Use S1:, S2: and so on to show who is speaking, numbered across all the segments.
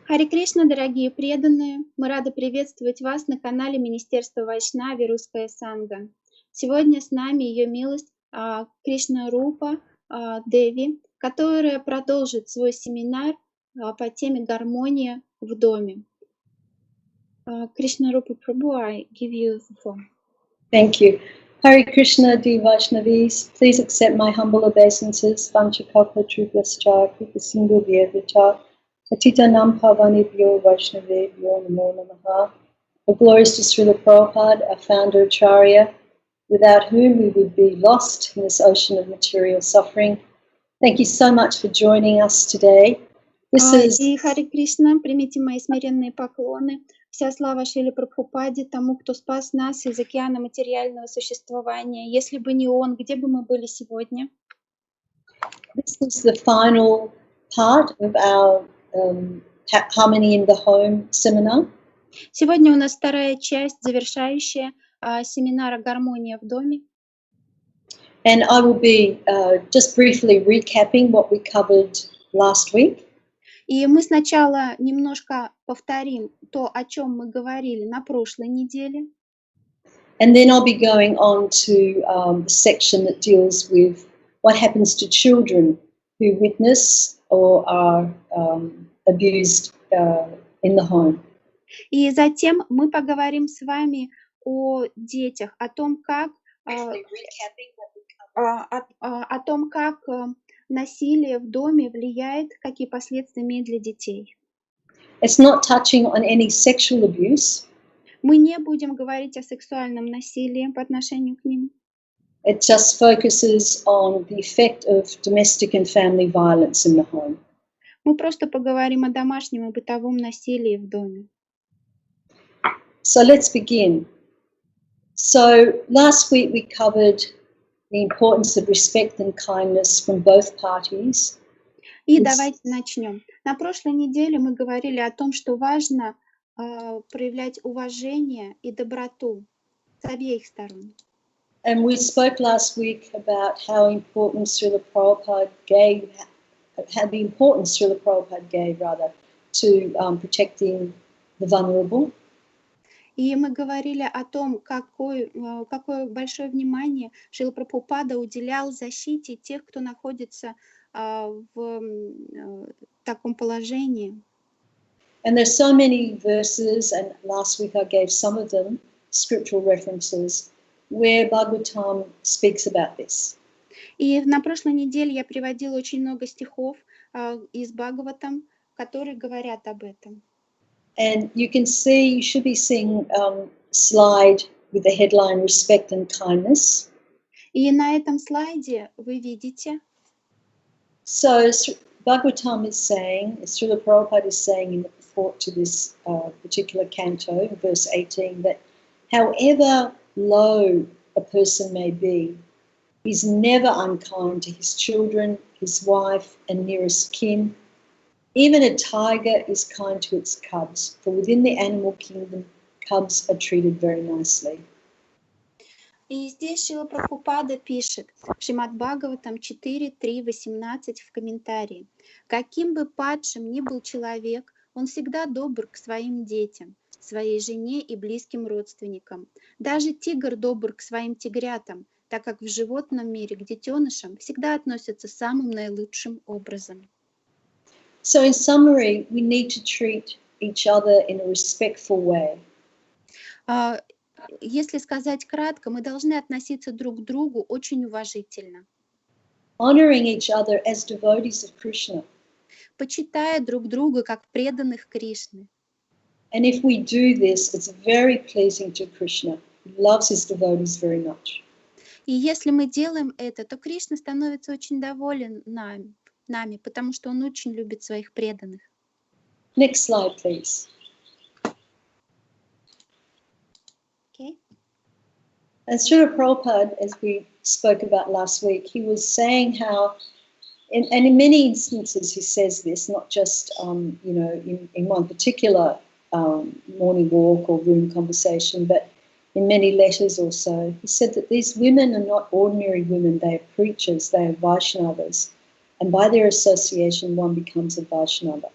S1: Харе Кришна, дорогие преданные! Мы рады приветствовать вас на канале Министерства Вайшнави Русская Санга. Сегодня с нами Ее Милость Кришнарупа Деви, которая продолжит свой семинар по теме «Гармония в доме». Krishnarupa Prabhu, I give you the floor.
S2: Thank you. Hare Krishna, dear Vaishnavis, please accept my humble obeisances. Vanchakalpa Trubhyascha, Kripa Sindhu Vyavita, Patitanam Pavanibhyo Vaishnavebhyo Namo Namaha. All glories to Srila Prabhupada, our founder Acharya, without whom we would be lost in this ocean of material suffering. Thank you so much for joining us today.
S1: И Харе Кришна, примите мои смиренные поклоны. Вся слава Шриле Прабхупаде, тому, кто спас нас из океана материального существования. Если бы не он, где бы мы были сегодня?
S2: This is the final part of our Harmony in the Home seminar.
S1: Сегодня у нас вторая часть, завершающая семинара «Гармония в доме».
S2: And I will be just briefly recapping what we covered last week.
S1: И мы сначала немножко повторим то, о чем мы говорили на прошлой неделе.
S2: And then I'll be going on to the section that deals with what happens to children who witness or are abused in the home.
S1: И затем мы поговорим с вами о детях, о том, как насилие в доме влияет, какие последствия имеет для детей.
S2: It's not touching on any sexual abuse.
S1: Мы не будем говорить о сексуальном насилии по отношению к ним.
S2: It just focuses on the effect of domestic and family violence in the home.
S1: Мы просто поговорим о домашнем и бытовом насилии в доме.
S2: So let's begin. So last week we covered the importance of respect and kindness from both parties.
S1: И давайте начнем. На прошлой неделе мы говорили о том, что важно проявлять уважение и доброту с обеих сторон.
S2: And we spoke last week about how important Srila Prabhupada gave, the importance Srila Prabhupada gave to protecting the vulnerable.
S1: И мы говорили о том, какое большое внимание Шрила Прабхупада уделял защите тех, кто находится в таком положении.
S2: And there's so many verses, and last week I gave some of them, scriptural references, where Bhagavatam speaks about this.
S1: И на прошлой неделе я приводила очень много стихов из Бхагаватам, которые говорят об этом.
S2: And you should be seeing slide with the headline Respect and Kindness.
S1: И на этом слайде вы видите.
S2: So Bhagavatam is saying, Srila Prabhupada is saying in the purport to this particular canto, verse 18, that however low a person may be, he's never unkind to his children, his wife, and nearest kin. Even a tiger is kind to its cubs, for within the animal kingdom, cubs are treated very nicely.
S1: И здесь Шрила Прабхупада пишет в Шримад Бхагаватам 4.3.18 в комментарии. Каким бы падшим ни был человек, он всегда добр к своим детям, своей жене и близким родственникам. Даже тигр добр к своим тигрятам, так как в животном мире к детенышам всегда относятся самым наилучшим образом.
S2: So in summary, we need to treat each other in a respectful way.
S1: Если сказать кратко, мы должны относиться друг к другу очень уважительно.
S2: Honoring each other as devotees of Krishna.
S1: Почитая друг друга как преданных Кришны.
S2: And if we do this, it's very pleasing to Krishna. He loves his devotees very much.
S1: И если мы делаем это, то Кришна становится очень доволен нами, потому что он очень любит своих преданных.
S2: Next slide, please.
S1: Okay.
S2: And Srila Prabhupada, as we spoke about last week, he was saying how, and in many instances he says this, not just in one particular morning walk or room conversation, but in many letters also. He said that these women are not ordinary women, they are preachers, they are Vaishnavas. And by their association, one becomes a Vaishnava.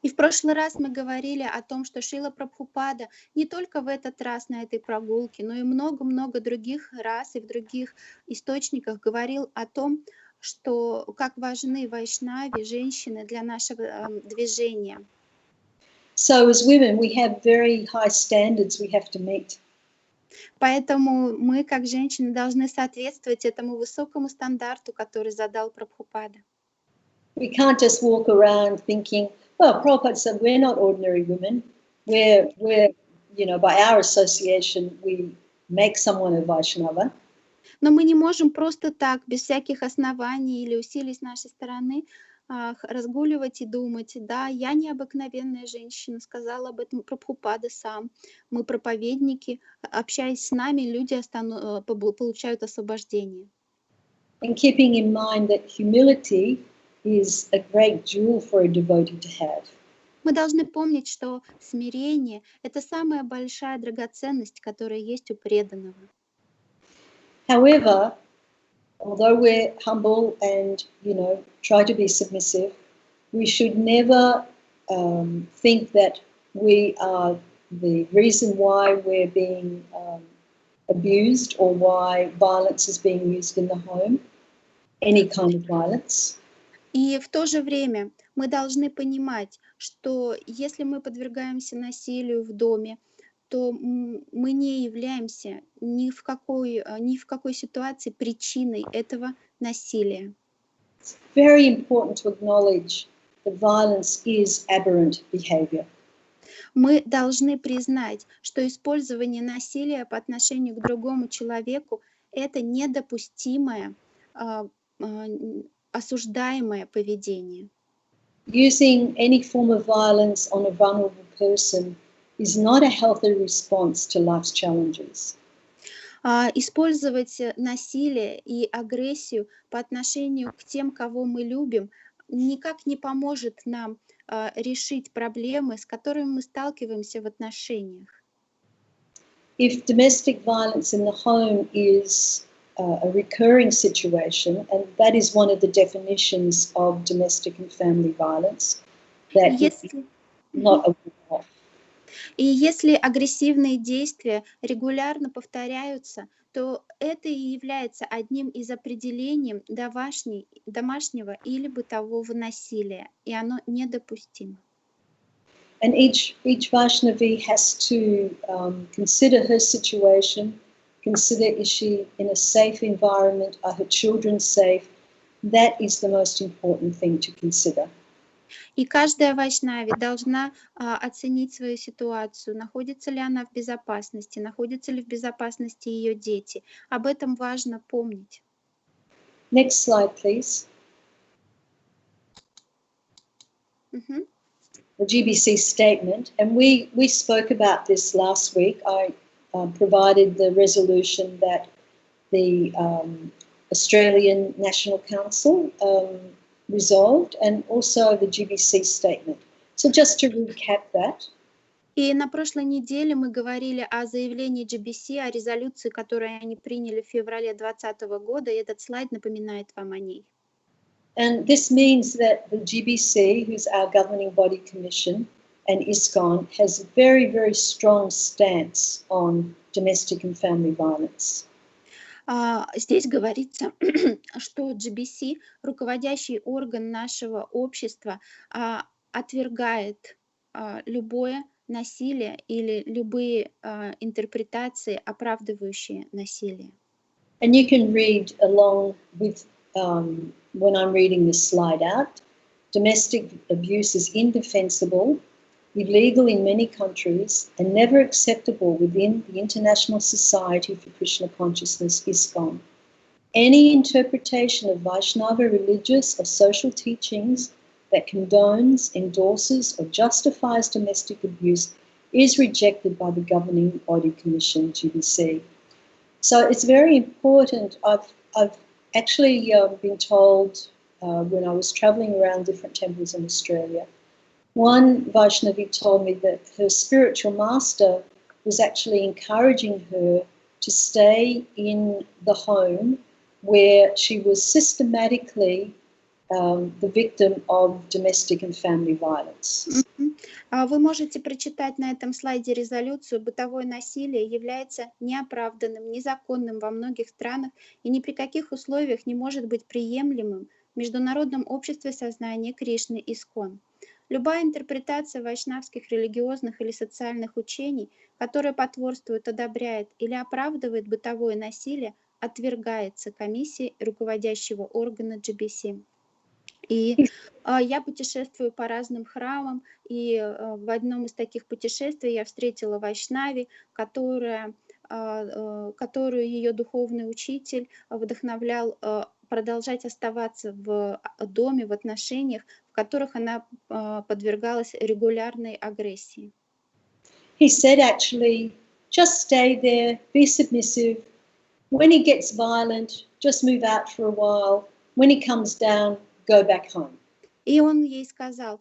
S1: И в прошлый раз мы говорили о том, что Шрила Прабхупада не только в этот раз на этой прогулке, но и много-много других раз и в других источниках говорил о том, что как важны вайшнави, женщины для нашего движения.
S2: So as women, we have very high standards we have to meet.
S1: Поэтому мы, как женщины, должны соответствовать этому высокому стандарту, который задал Прабхупада.
S2: We can't just walk around thinking, well, Prabhupada said we're not ordinary women. We're, you know, by our association, we make someone a Vaishnava.
S1: Но мы не можем просто так, без всяких оснований или усилий с нашей стороны, разгуливать и думать, да, я необыкновенная женщина, сказал об этом Прабхупада сам. Мы проповедники, общаясь с нами, люди получают освобождение.
S2: And keeping in mind that humility is a great jewel for a devotee to have.
S1: Мы должны помнить, что смирение — это самая большая драгоценность, которая есть у преданного.
S2: However, although we're humble and, you know, try to be submissive, we should never think that we are the reason why we're being abused or why violence is being used in the home, any kind of violence.
S1: И в то же время мы должны понимать, что если мы подвергаемся насилию в доме, то мы не являемся ни в какой ситуации причиной этого насилия.
S2: It's very important to acknowledge that violence is aberrant behavior.
S1: Мы должны признать, что использование насилия по отношению к другому человеку — это недопустимое, осуждаемое поведение.
S2: Using any form of violence on a vulnerable person is not a healthy response to life's challenges.
S1: Использовать насилие и агрессию по отношению к тем, кого мы любим, никак не поможет нам решить проблемы, с которыми мы сталкиваемся в отношениях.
S2: If domestic violence in the home is a recurring situation, and that is one of the definitions of domestic and family violence, that is not a one-off.
S1: И если агрессивные действия регулярно повторяются, то это и является одним из определений домашнего или бытового насилия, и оно недопустимо.
S2: And each Vaishnavi has to consider her situation, consider is she in a safe environment, are her children safe? That is the most important thing to consider.
S1: И каждая вайшнави должна оценить свою ситуацию, находится ли она в безопасности, находятся ли в безопасности ее дети. Об этом важно помнить.
S2: Next slide, please. The GBC statement, and we spoke about this last week. I provided the resolution that the Australian National Council resolved, and also the GBC statement. So just to recap that.
S1: И на прошлой неделе мы говорили о заявлении GBC, о резолюции, которую они приняли в феврале 2020 года, и этот слайд напоминает вам о ней.
S2: And this means that the GBC, who's our governing body commission, and ISKCON has a very, very strong stance on domestic and family violence.
S1: Здесь говорится, что GBC, руководящий орган нашего общества, отвергает любое насилие или любые интерпретации, оправдывающие насилие.
S2: And you can read along with when I'm reading this slide out. Domestic abuse is indefensible, illegal in many countries, and never acceptable within the International Society for Krishna Consciousness, ISKCON. Any interpretation of Vaishnava religious or social teachings that condones, endorses, or justifies domestic abuse is rejected by the governing body commission, GBC. So it's very important. I've actually been told when I was traveling around different temples in Australia, one Vaishnavi told me that her spiritual master was actually encouraging her to stay in the home where she was systematically the victim of domestic and family violence.
S1: Вы можете прочитать на этом слайде резолюцию. Бытовое насилие является неоправданным, незаконным во многих странах и ни при каких условиях не может быть приемлемым в Международном обществе сознания Кришны Искон. Любая интерпретация вайшнавских религиозных или социальных учений, которая потворствует, одобряет или оправдывает бытовое насилие, отвергается комиссией руководящего органа GBC. И я путешествую по разным храмам, и в одном из таких путешествий я встретила Вайшнави, которую ее духовный учитель вдохновлял продолжать оставаться в доме, в отношениях, в которых она подвергалась регулярной агрессии.
S2: He said actually, just stay there, be submissive. When he gets violent, just move out for a while. When he comes down, go back home.
S1: И он ей сказал,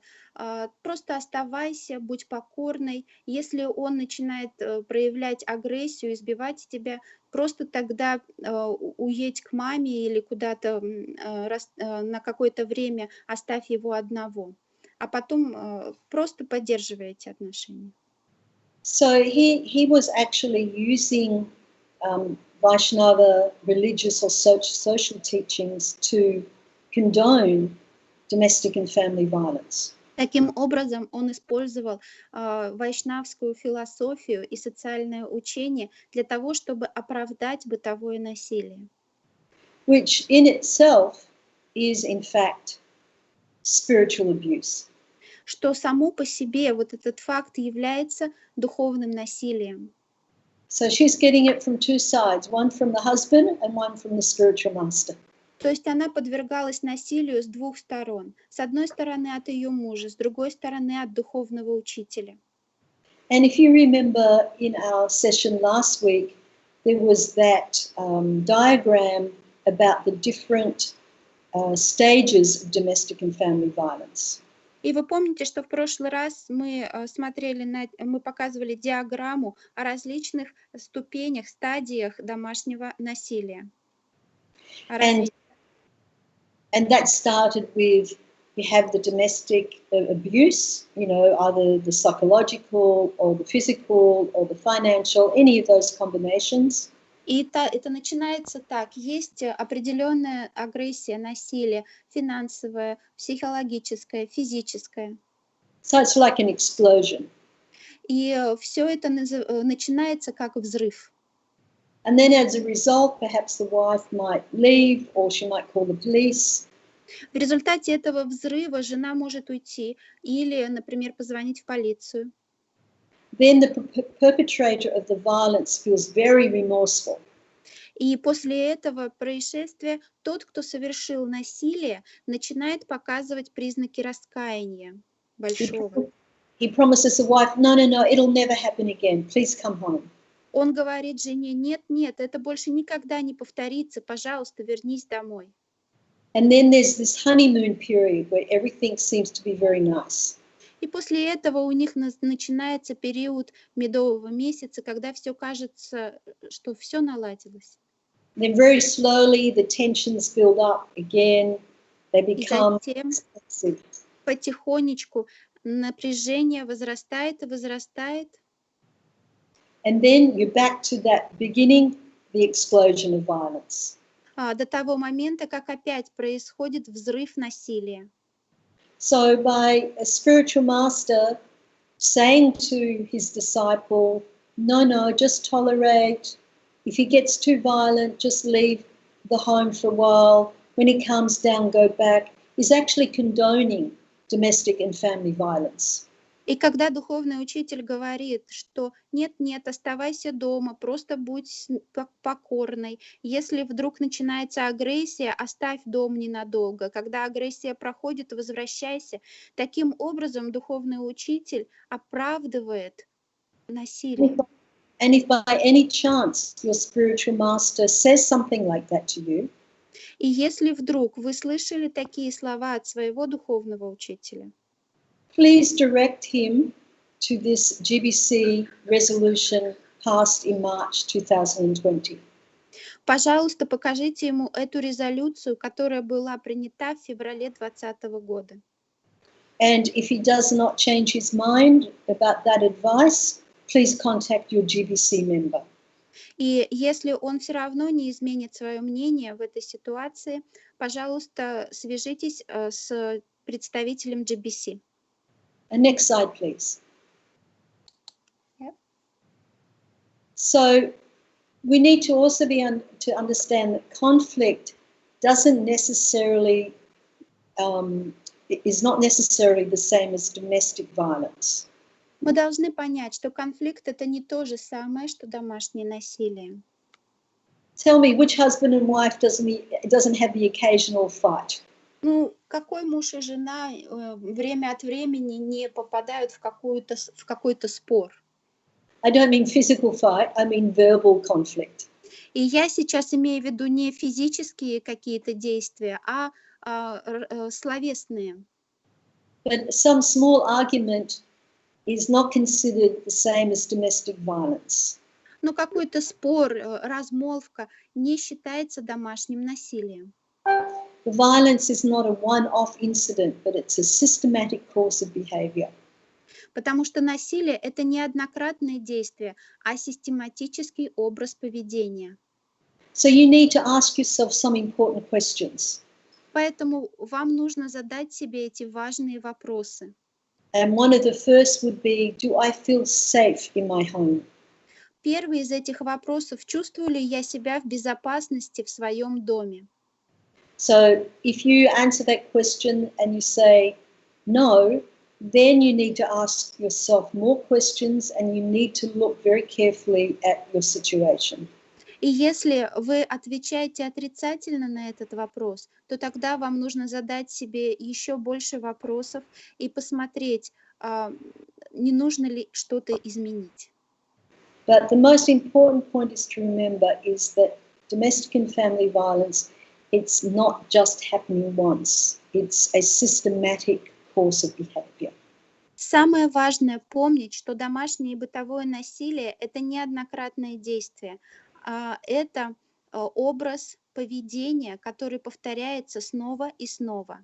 S1: просто оставайся, будь покорной. Если он начинает проявлять агрессию, избивать тебя, просто тогда уедь к маме или куда-то на какое-то время оставь его одного. А потом просто поддерживай эти отношения.
S2: So he was actually using Vaishnava religious or social teachings to condone domestic and family violence.
S1: Таким образом, он использовал вайшнавскую философию и социальное учение для того, чтобы оправдать бытовое насилие.
S2: Which in itself is in fact spiritual abuse.
S1: Что само по себе вот этот факт является духовным насилием.
S2: So she's getting it from two sides, one from the husband and one from the spiritual master.
S1: То есть она подвергалась насилию с двух сторон. С одной стороны от ее мужа, с другой стороны от духовного учителя.
S2: And if you remember in our session last week, there was that diagram about the different stages of domestic and family violence.
S1: И вы помните, что в прошлый раз мы показывали диаграмму о различных ступенях, стадиях домашнего насилия.
S2: And that started with, you have the domestic abuse, you know, either the psychological or the physical or the financial, any of those combinations.
S1: И это начинается так. Есть определенная агрессия, насилие, финансовое, психологическое, физическое.
S2: So it's like an explosion.
S1: И все это начинается как взрыв.
S2: And then as a result, perhaps the wife might leave or she might call the police.
S1: В результате этого взрыва жена может уйти или, например, позвонить в полицию.
S2: Then the perpetrator of the violence feels very remorseful.
S1: И после этого происшествия тот, кто совершил насилие, начинает показывать признаки раскаяния большого.
S2: He promises the wife, no, it'll never happen again. Please come home.
S1: Он говорит жене, нет, это больше никогда не повторится, пожалуйста, вернись домой.
S2: And then there's this honeymoon period where everything seems to be very nice.
S1: И после этого у них начинается период медового месяца, когда все кажется, что все наладилось.
S2: Then very slowly the tensions build up again. They become expensive.
S1: Потихонечку напряжение возрастает и возрастает.
S2: And then you're back to that beginning, the explosion of violence.
S1: До того момента, как опять происходит взрыв насилия.
S2: So by a spiritual master saying to his disciple, no, just tolerate. If he gets too violent, just leave the home for a while. When he comes down, go back, is actually condoning domestic and family violence.
S1: И когда духовный учитель говорит, что нет, оставайся дома, просто будь покорной. Если вдруг начинается агрессия, оставь дом ненадолго. Когда агрессия проходит, возвращайся. Таким образом, духовный учитель оправдывает насилие.
S2: And if by any chance your spiritual master says something like that to you,
S1: и если вдруг вы слышали такие слова от своего духовного учителя,
S2: please direct him to this GBC resolution passed in March 2020.
S1: Пожалуйста, покажите ему эту резолюцию, которая была принята в феврале 2020 года.
S2: And if he does not change his mind about that advice, please contact your GBC member.
S1: И если он все равно не изменит свое мнение в этой ситуации, пожалуйста, свяжитесь с представителем GBC.
S2: And next slide, please.
S1: Yep.
S2: So we need to also to understand that conflict doesn't necessarily is not necessarily the same as domestic violence.
S1: Мы должны понять, что конфликт — это не то же самое, что домашнее насилие.
S2: Tell me, which husband and wife doesn't have the occasional fight?
S1: Ну, какой муж и жена время от времени не попадают в какой-то спор?
S2: I don't mean physical fight, I mean verbal conflict.
S1: И я сейчас имею в виду не физические какие-то действия, а словесные.
S2: But some small argument is not considered the same as domestic violence.
S1: Но какой-то спор, размолвка не считается домашним насилием.
S2: The violence is not a one-off incident, but it's a systematic course of behavior.
S1: Потому что насилие — это не однократное действие, а систематический образ поведения.
S2: So you need to ask yourself some important questions.
S1: Поэтому вам нужно задать себе эти важные вопросы.
S2: And one of the first would be, do I feel safe in my home?
S1: Первый из этих вопросов: чувствую ли я себя в безопасности в своем доме?
S2: So if you answer that question and you say no, then you need to ask yourself more questions and you need to look very carefully at your situation.
S1: И если вы отвечаете отрицательно на этот вопрос, то тогда вам нужно задать себе еще больше вопросов и посмотреть, не нужно ли что-то изменить.
S2: But the most important point is to remember is that domestic and family violence, it's not just happening once. It's a systematic course of behavior.
S1: Самое важное помнить, что домашнее и бытовое насилие — это неоднократное действие, это образ поведения, который повторяется снова и снова.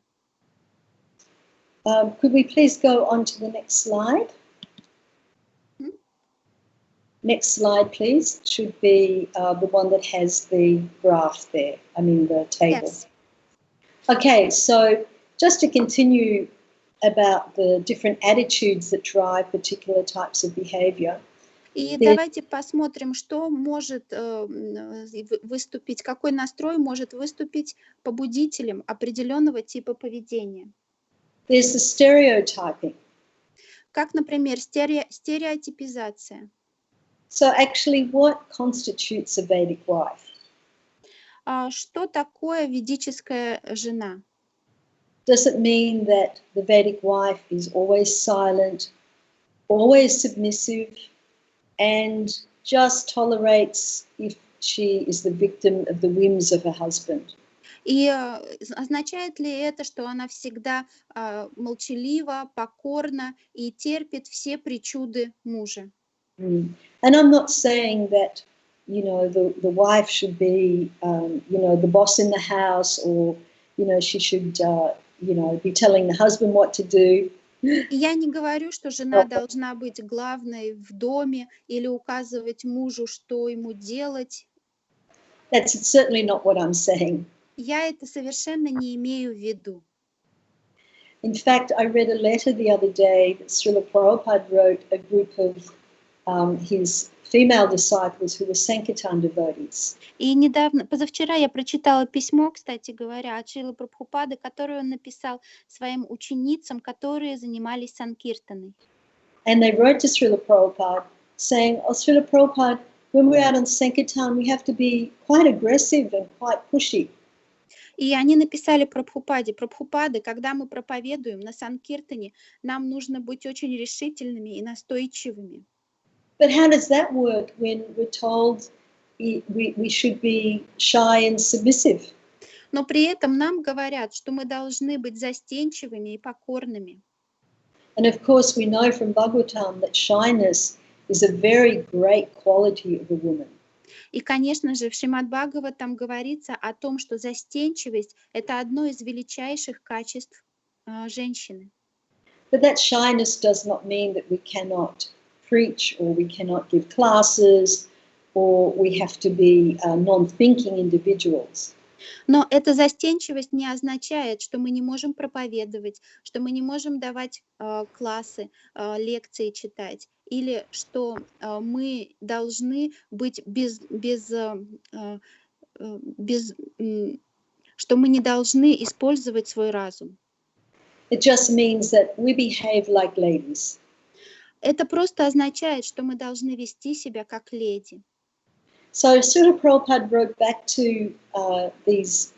S2: Could we please go on to the next slide? Next slide, please. It should be the one that has the graph there, the table.
S1: Yes.
S2: Okay, so just to continue about the different attitudes that drive particular types of behavior.
S1: И давайте посмотрим, что может выступить, какой настрой может выступить побудителем определенного типа поведения.
S2: There's the stereotyping.
S1: Как, например, стереотипизация.
S2: So actually, what constitutes a Vedic wife?
S1: Что такое ведическая жена?
S2: Does it mean that the Vedic wife is always silent, always submissive, and just tolerates if she is the victim of the whims of her husband?
S1: И означает ли это, что она всегда молчалива, покорна и терпит все причуды мужа?
S2: And I'm not saying that, the wife should be, the boss in the house, or, she should, be telling the husband what to do.
S1: Я не говорю, что жена должна быть главной в доме или указывать мужу, что ему делать.
S2: That's certainly not what I'm saying.
S1: Я это совершенно не имею в виду.
S2: In fact, I read a letter the other day that Šrila Prabhupada wrote a group of his female disciples who were Sankirtan devotees.
S1: И позавчера я прочитала письмо, кстати говоря, от Шрилы Прабхупады, которое он написал своим ученицам, которые занимались санкиртаной.
S2: And they wrote to Srila Prabhupada saying, "Oh, Srila Prabhupada, when we're out on Sankirtan, we have to be quite aggressive and quite pushy."
S1: И они написали Прабхупаде: Прабхупады, когда мы проповедуем на санкиртане, нам нужно быть очень решительными и настойчивыми.
S2: But how does that work when we're told we should be shy and submissive?
S1: Но при этом нам говорят, что мы должны быть застенчивыми и покорными.
S2: And of course, we know from Bhagavatam that shyness is a very great quality of a woman.
S1: И, конечно же, в Шримад Бхагаватам говорится о том, что застенчивость — это одно из величайших качеств женщины.
S2: But that shyness does not mean that we cannot preach or we cannot give classes or we have to be non-thinking individuals.
S1: Но эта застенчивость не означает, что мы не можем проповедовать, что мы не можем давать классы, лекции читать, или что мы должны быть что мы не должны использовать свой разум.
S2: It just means that we behave like ladies.
S1: Это просто означает, что мы должны вести себя как леди.
S2: So Srila Prabhupada wrote back to these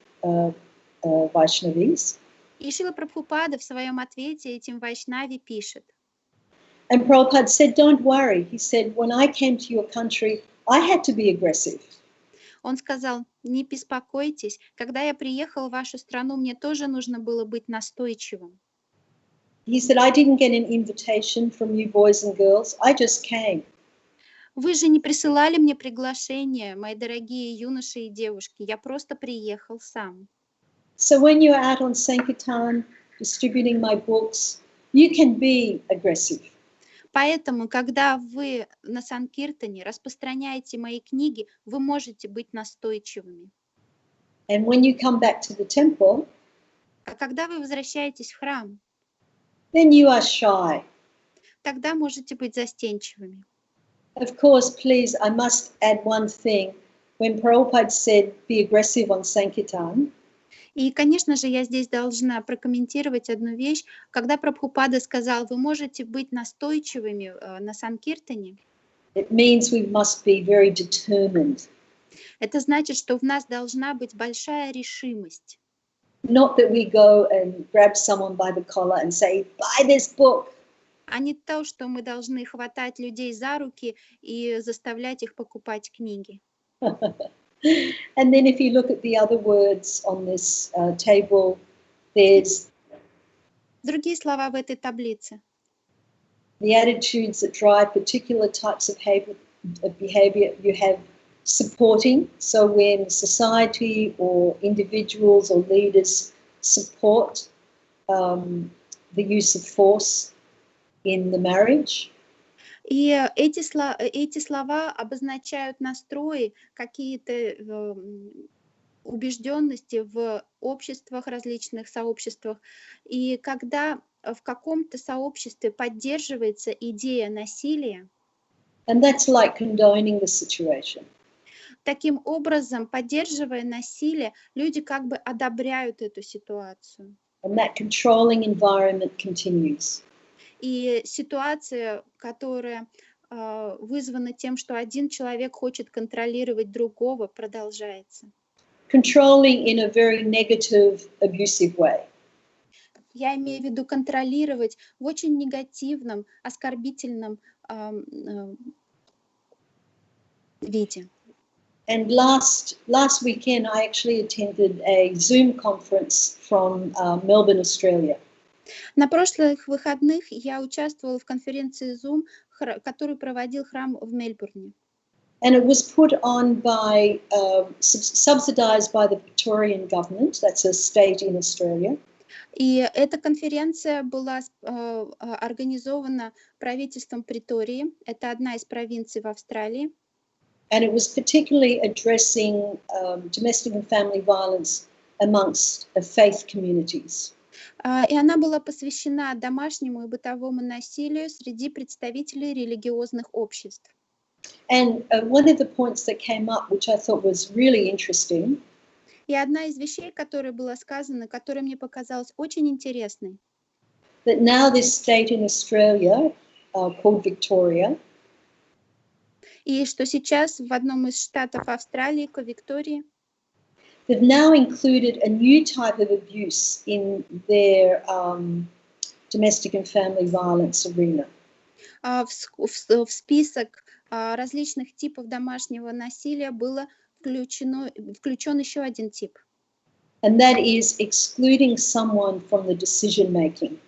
S2: Vaishnavis.
S1: И Шрила Прабхупада в своем ответе этим вайшнави пишет.
S2: And Prabhupada said, don't worry. He said, when I came to your country, I had to be aggressive.
S1: Он сказал, не беспокойтесь, когда я приехал в вашу страну, мне тоже нужно было быть настойчивым.
S2: He said, I didn't get an invitation from you boys and girls. I just came.
S1: Вы же не присылали мне приглашение, мои дорогие юноши и девушки. Я просто приехал сам.
S2: So when you're out on Sankirtan distributing my books, you can be aggressive.
S1: Поэтому, когда вы на Санкиртане распространяете мои книги, вы можете быть настойчивыми.
S2: And when you come back to the temple,
S1: А когда вы возвращаетесь в храм,
S2: then you are shy.
S1: тогда можете быть застенчивыми.
S2: Of course, please, I must add one thing. When Prabhupada said, be aggressive on Sankirtan,
S1: И, конечно же, я здесь должна прокомментировать одну вещь. Когда Прабхупада сказал, вы можете быть настойчивыми на Санкиртане,
S2: it means we must be very determined.
S1: это значит, что в нас должна быть большая решимость.
S2: Not that we go and grab someone by the collar and say, buy this book.
S1: А не то, что мы должны хватать людей за руки и заставлять их покупать книги.
S2: And then if you look at the other words on this table, there's
S1: Другие слова в этой таблице.
S2: the attitudes that drive particular types of behavior. You have supporting, so when society or individuals or leaders support the use of force in the marriage.
S1: И эти слова обозначают настрои, какие-то убежденности в обществах, различных сообществах. И когда в каком-то сообществе поддерживается идея насилия,
S2: And that's like condoning the situation.
S1: таким образом, поддерживая насилие, люди как бы одобряют эту ситуацию.
S2: And that controlling environment continues.
S1: И ситуация, которая вызвана тем, что один человек хочет контролировать другого, продолжается.
S2: Controlling in a very negative, abusive way.
S1: Я имею в виду контролировать в очень негативном, оскорбительном виде.
S2: And last weekend, I actually attended a Zoom conference from Melbourne, Australia.
S1: На прошлых выходных я участвовала в конференции Zoom, которую проводил храм в Мельбурне.
S2: And it was put on by, subsidized by the Victorian government, that's a state in Australia.
S1: И эта конференция была организована правительством Притории, это одна из провинций в Австралии.
S2: And it was particularly addressing domestic and family violence amongst faith communities.
S1: И она была посвящена домашнему и бытовому насилию среди представителей религиозных обществ.
S2: And one of the points that came up, which I thought was really interesting,
S1: И одна из вещей, которая была сказана, которая мне показалась очень интересной,
S2: that now this state in Australia, called Victoria,
S1: и что сейчас в одном из штатов Австралии, Виктории,
S2: they've now included a new type of abuse in their domestic and family violence arena.
S1: В список различных типов домашнего насилия было включен еще один тип.
S2: And that is excluding someone from the decision making.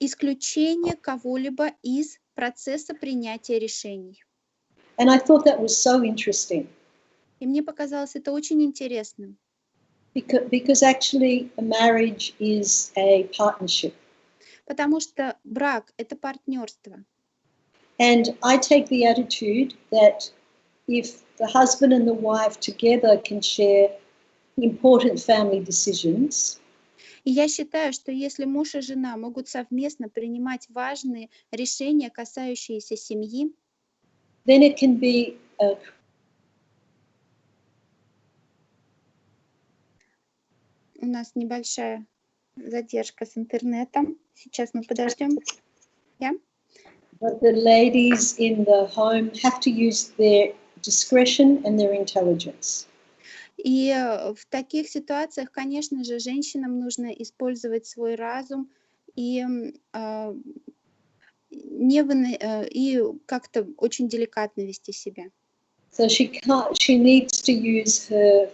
S1: Исключение кого-либо из процесса принятия решений.
S2: And I thought that was so interesting.
S1: И мне показалось это очень интересным,
S2: because actually a marriage is a partnership.
S1: потому что брак — это партнерство.
S2: And I take the attitude that if the husband and the wife together can share important family decisions,
S1: И я считаю, что если муж и жена могут совместно принимать важные решения, касающиеся семьи,
S2: then it can be a
S1: у нас небольшая задержка с интернетом. Сейчас мы подождем. Yeah?
S2: but the ladies in the home have to use their discretion and their intelligence.
S1: И в таких ситуациях, конечно же, женщинам нужно использовать свой разум и, и как-то очень деликатно вести себя.
S2: So she needs to use her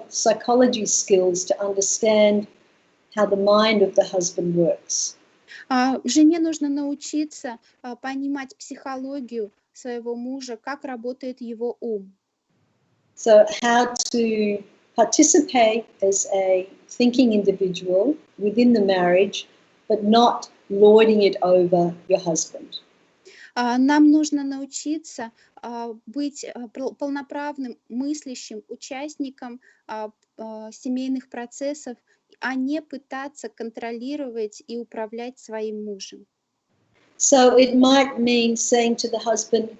S2: psychology skills to understand how the mind of the husband works.
S1: Жене нужно научиться понимать психологию своего мужа, как работает его ум.
S2: So how to participate as a thinking individual within the marriage, but not lording it over your husband.
S1: Нам нужно научиться быть полноправным мыслящим участником семейных процессов, а не пытаться контролировать и управлять своим мужем.
S2: So it might mean saying to the husband,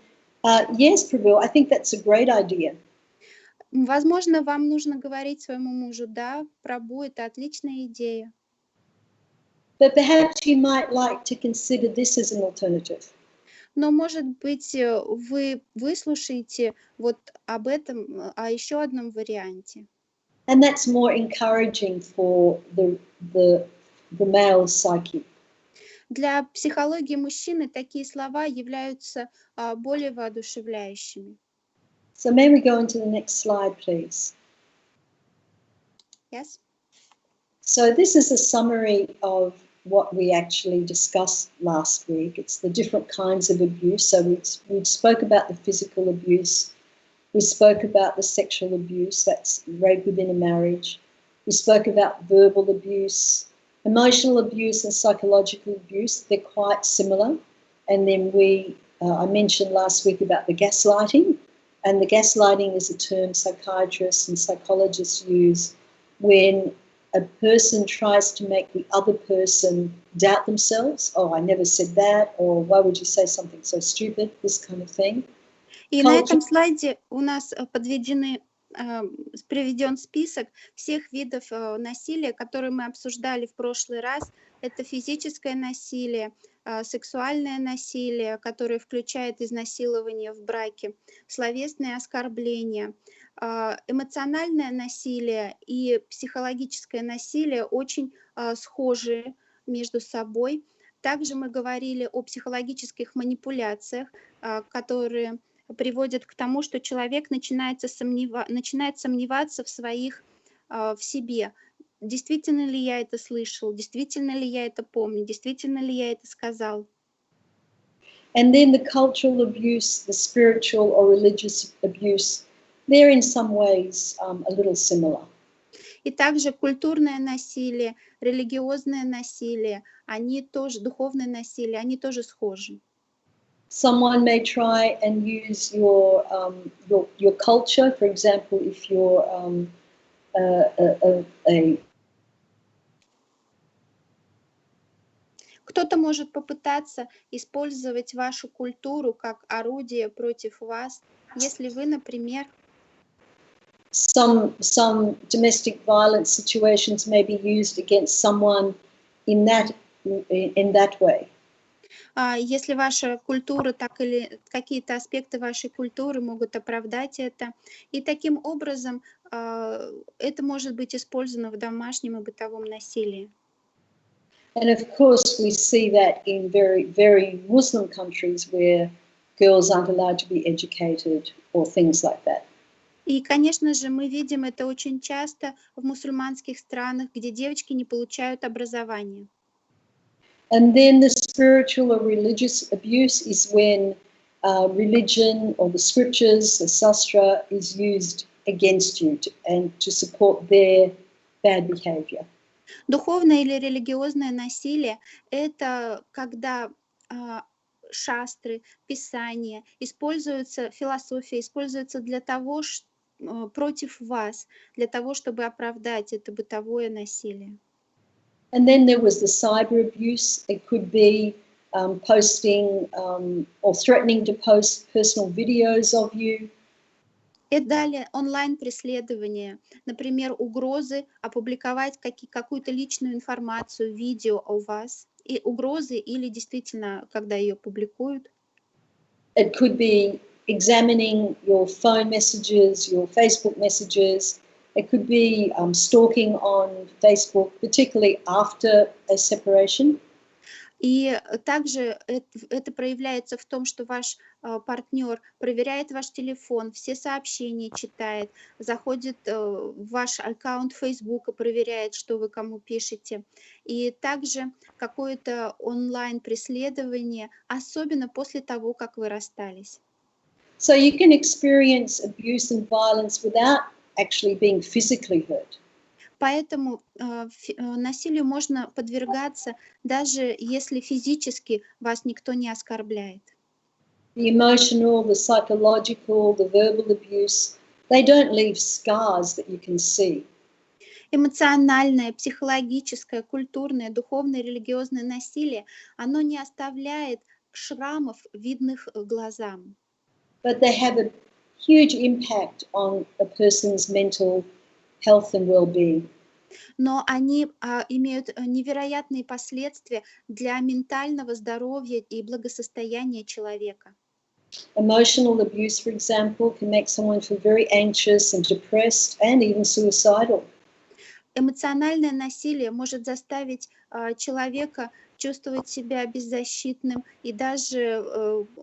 S2: yes, prabhu, I think that's a great idea.
S1: Возможно, вам нужно говорить своему мужу: да, прабху, это отличная идея.
S2: But perhaps you might like to consider this as an alternative.
S1: Но, может быть, вы выслушаете вот об этом, о еще одном варианте.
S2: And that's more encouraging for the male psyche.
S1: Для психологии мужчины такие слова являются более воодушевляющими.
S2: So may we go into the next slide, please?
S1: Yes?
S2: So this is a summary of what we actually discussed last week. It's the different kinds of abuse. So we spoke about the physical abuse. We spoke about the sexual abuse, that's rape within a marriage. We spoke about verbal abuse, emotional abuse and psychological abuse. They're quite similar. And then I mentioned last week about the gaslighting. And the gaslighting is a term psychiatrists and psychologists use when a person tries to make the other person doubt themselves. Oh, I never said that, or why would you say something so stupid, this kind of thing.
S1: И на этом слайде у нас приведен список всех видов насилия, которые мы обсуждали в прошлый раз. Это физическое насилие, сексуальное насилие, которое включает изнасилование в браке, словесное оскорбление, эмоциональное насилие и психологическое насилие очень схожи между собой. Также мы говорили о психологических манипуляциях, которые приводят к тому, что человек начинает сомневаться в себе. Действительно ли я это слышал? Действительно ли я это помню? Действительно ли я это сказал?
S2: And then the cultural abuse, the spiritual or religious abuse, they're in some ways a little similar.
S1: И также культурное насилие, религиозное насилие, духовное насилие, они тоже схожи.
S2: Someone may try and use your culture, for example, if you're
S1: Кто-то может попытаться использовать вашу культуру как орудие против вас, если вы, например,
S2: some domestic violence situations may be used against someone in that way.
S1: Если ваша культура, так или какие-то аспекты вашей культуры могут оправдать это, и таким образом это может быть использовано в домашнем и бытовом насилии.
S2: And of course, we see that in very, very Muslim countries where girls aren't allowed to be educated or things like that.
S1: И, конечно же, мы видим это очень часто в мусульманских странах, где девочки не получают образование.
S2: And then the spiritual or religious abuse is when religion or the scriptures, the sastra, is used against you and to support their bad behavior.
S1: Духовное или религиозное насилие — это когда шастры, писания, используется философия, используется для того, против вас, для того, чтобы оправдать это бытовое насилие.
S2: And then there was the cyber abuse. It could be posting or threatening to post personal videos of you.
S1: И далее онлайн-преследование, например, угрозы опубликовать какую-то личную информацию, видео о вас, и угрозы или действительно, когда ее публикуют.
S2: It could be examining your phone messages, your Facebook messages. It could be stalking on Facebook, particularly after a separation.
S1: И также это проявляется в том, что ваш партнер проверяет ваш телефон, все сообщения читает, заходит в ваш аккаунт Facebook и проверяет, что вы кому пишете. И также какое-то онлайн-преследование, особенно после того, как вы расстались.
S2: So you can experience abuse and violence without actually being physically hurt.
S1: Поэтому насилию можно подвергаться, даже если физически вас никто не оскорбляет.
S2: The emotional, the psychological, the verbal abuse, they don't leave scars that you can see.
S1: Эмоциональное, психологическое, культурное, духовное, религиозное насилие, оно не оставляет шрамов, видных глазам.
S2: But they have a huge impact on a person's mental health and well-being.
S1: Но они имеют невероятные последствия для ментального здоровья и благосостояния человека.
S2: Emotional abuse, for example, can make someone feel very anxious and depressed and even suicidal.
S1: Эмоциональное насилие может заставить человека чувствовать себя беззащитным, и даже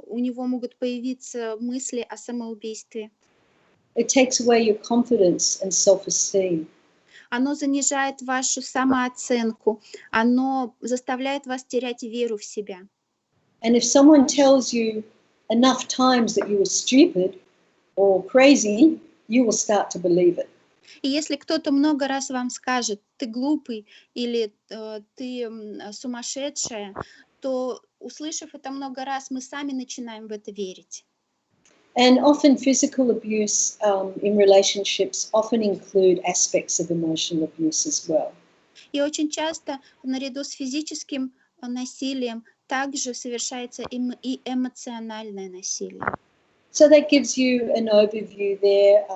S1: у него могут появиться мысли о самоубийстве.
S2: It takes away your confidence and self-esteem.
S1: Оно занижает вашу самооценку, оно заставляет вас терять веру в себя.
S2: And if someone tells you enough times that you were stupid or crazy, you will start to believe it.
S1: И если кто-то много раз вам скажет, ты глупый или ты сумасшедшая, то, услышав это много раз, мы сами начинаем в это верить.
S2: And often physical abuse in relationships often include aspects of emotional abuse as well.
S1: И очень часто наряду с физическим насилием также совершается и эмоциональное насилие.
S2: So that gives you an overview there.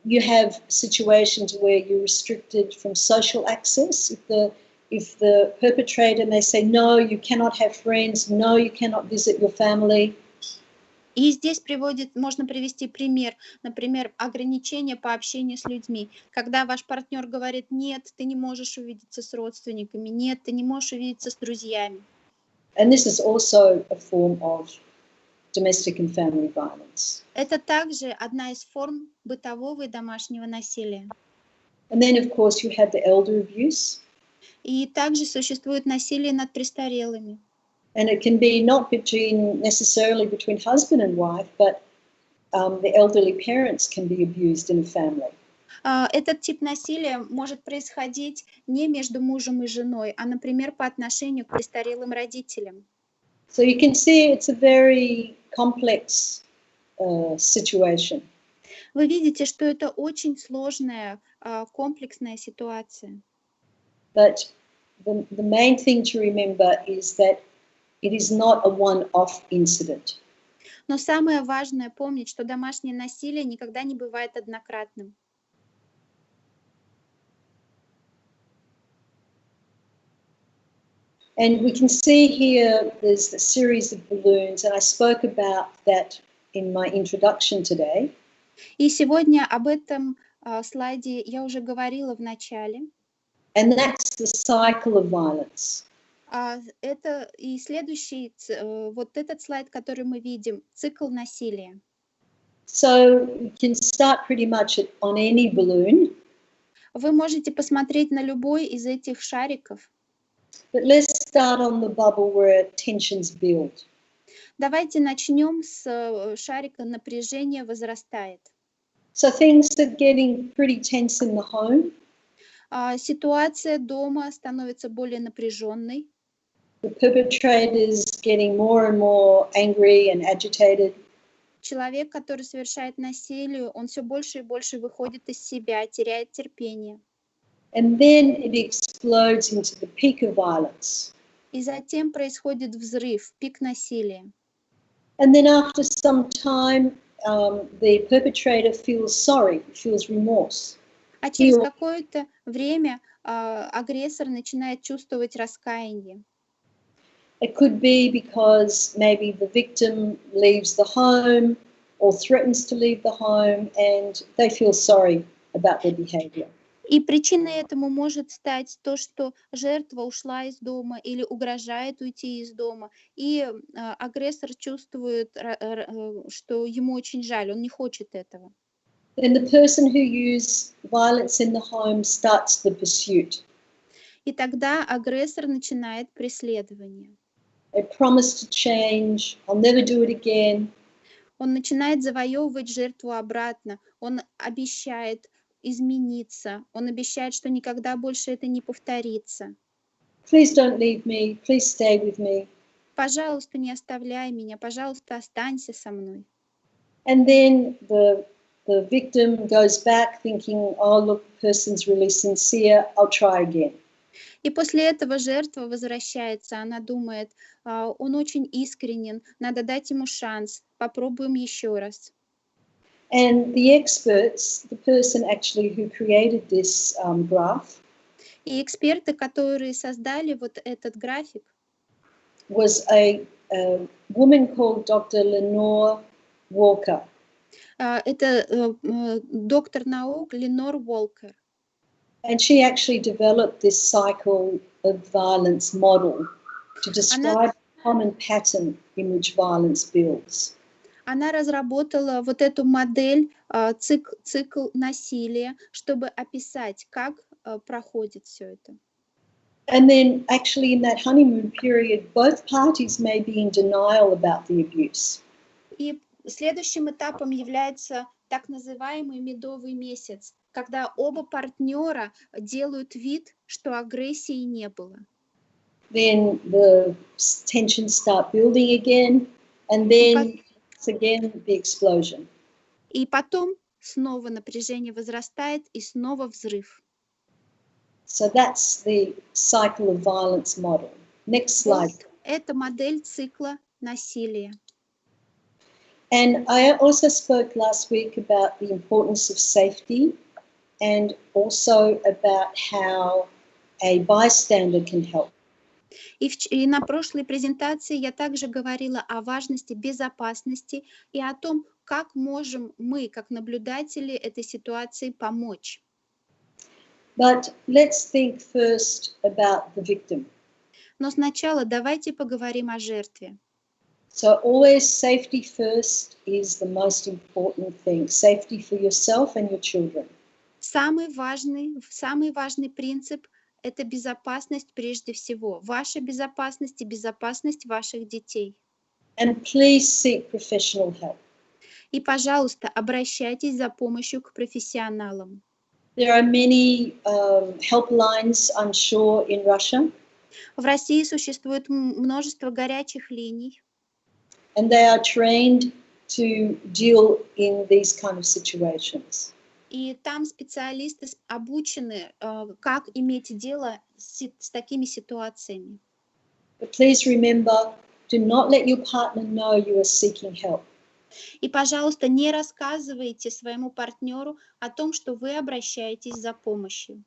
S2: You have situations where you're restricted from social access. If the perpetrator may say, no, you cannot have friends, no, you cannot visit your family.
S1: И здесь можно привести пример, например, ограничения по общению с людьми. Когда ваш партнер говорит, нет, ты не можешь увидеться с родственниками, нет, ты не можешь увидеться с друзьями.
S2: And this is also a form of domestic and family violence.
S1: Это также одна из форм бытового и домашнего насилия.
S2: And then, of course, you have the elder abuse.
S1: И также существует насилие над престарелыми.
S2: And it can be not necessarily between husband and wife, but the elderly parents can be abused in a family.
S1: Этот тип насилия может происходить не между мужем и женой, а, например, по отношению к престарелым родителям.
S2: So you can see it's a very complex situation.
S1: Вы видите, что это очень сложная, комплексная ситуация.
S2: But the main thing to remember is that it is not a one-off incident.
S1: Но самое важное помнить, что домашнее насилие никогда не бывает однократным.
S2: And we can see here there's a series of balloons, and I spoke about that in my introduction today.
S1: И сегодня об этом слайде я уже говорила в начале.
S2: And that's the cycle of violence.
S1: Это и следующий, вот этот слайд, который мы видим, цикл насилия.
S2: So you can start pretty much on any balloon.
S1: Вы можете посмотреть на любой из этих шариков.
S2: But let's start on the bubble where tensions build.
S1: Давайте начнем с шарика напряжения возрастает.
S2: So things are getting pretty tense in the home.
S1: Ситуация дома становится более напряженной.
S2: The perpetrator is getting more and more angry and agitated.
S1: Человек, который совершает насилие, он все больше и больше выходит из себя, теряет терпение.
S2: And then it explodes into the peak of violence.
S1: И затем происходит взрыв, пик насилия.
S2: And then after some time, the perpetrator feels sorry, feels remorse.
S1: А через какое-то время агрессор начинает чувствовать раскаяние.
S2: It could be because maybe the victim leaves the home or threatens to leave the home and they feel sorry about their behavior.
S1: И причиной этому может стать то, что жертва ушла из дома или угрожает уйти из дома, и агрессор чувствует, что ему очень жаль, он не хочет этого.
S2: Then the person who used violence in the home starts the pursuit.
S1: И тогда агрессор начинает преследование.
S2: They promise to change, I'll never do it again.
S1: Он начинает завоевывать жертву обратно, он обещает измениться, он обещает, что никогда больше это не повторится.
S2: Please don't leave me, please stay with me.
S1: Пожалуйста, не оставляй меня, пожалуйста, останься со мной.
S2: And then the victim goes back thinking, oh, look, the person's really sincere, I'll try again.
S1: И после этого жертва возвращается, она думает, он очень искренен, надо дать ему шанс, попробуем еще раз.
S2: And the experts, the person actually who created this graph,
S1: И эксперты, которые создали вот этот график,
S2: was a woman called Dr. Lenore Walker.
S1: это доктор наук Ленор Уолкер.
S2: And she actually developed this cycle of violence model to describe the common pattern in which violence builds.
S1: Она разработала вот эту модель, цикл насилия, чтобы описать, как проходит все это.
S2: And then actually in that honeymoon period, both parties may be in denial about the abuse.
S1: И следующим этапом является так называемый медовый месяц, когда оба партнера делают вид, что агрессии не было.
S2: Then the tensions start building again, and then again the explosion.
S1: И потом снова напряжение возрастает, и снова взрыв.
S2: So that's the cycle of violence model. Next slide.
S1: Вот это модель цикла насилия.
S2: And I also spoke last week about the importance of safety and also about how a bystander can help.
S1: И на прошлой презентации я также говорила о важности безопасности и о том, как можем мы, как наблюдатели этой ситуации, помочь.
S2: But let's think first about the victim.
S1: Но сначала давайте поговорим о жертве.
S2: So always safety first is the most important thing. Safety for yourself and your children.
S1: Самый важный принцип – это безопасность прежде всего. Ваша безопасность и безопасность ваших детей.
S2: And please seek professional help.
S1: И, пожалуйста, обращайтесь за помощью к профессионалам.
S2: There are many helplines, I'm sure, in Russia.
S1: В России существует множество горячих линий.
S2: And they are trained to deal in these kind of situations.
S1: И там специалисты обучены, как иметь дело с такими ситуациями.
S2: But please remember, do not let your partner know you are seeking help.
S1: И, пожалуйста, не рассказывайте своему партнеру о том, что вы обращаетесь за помощью.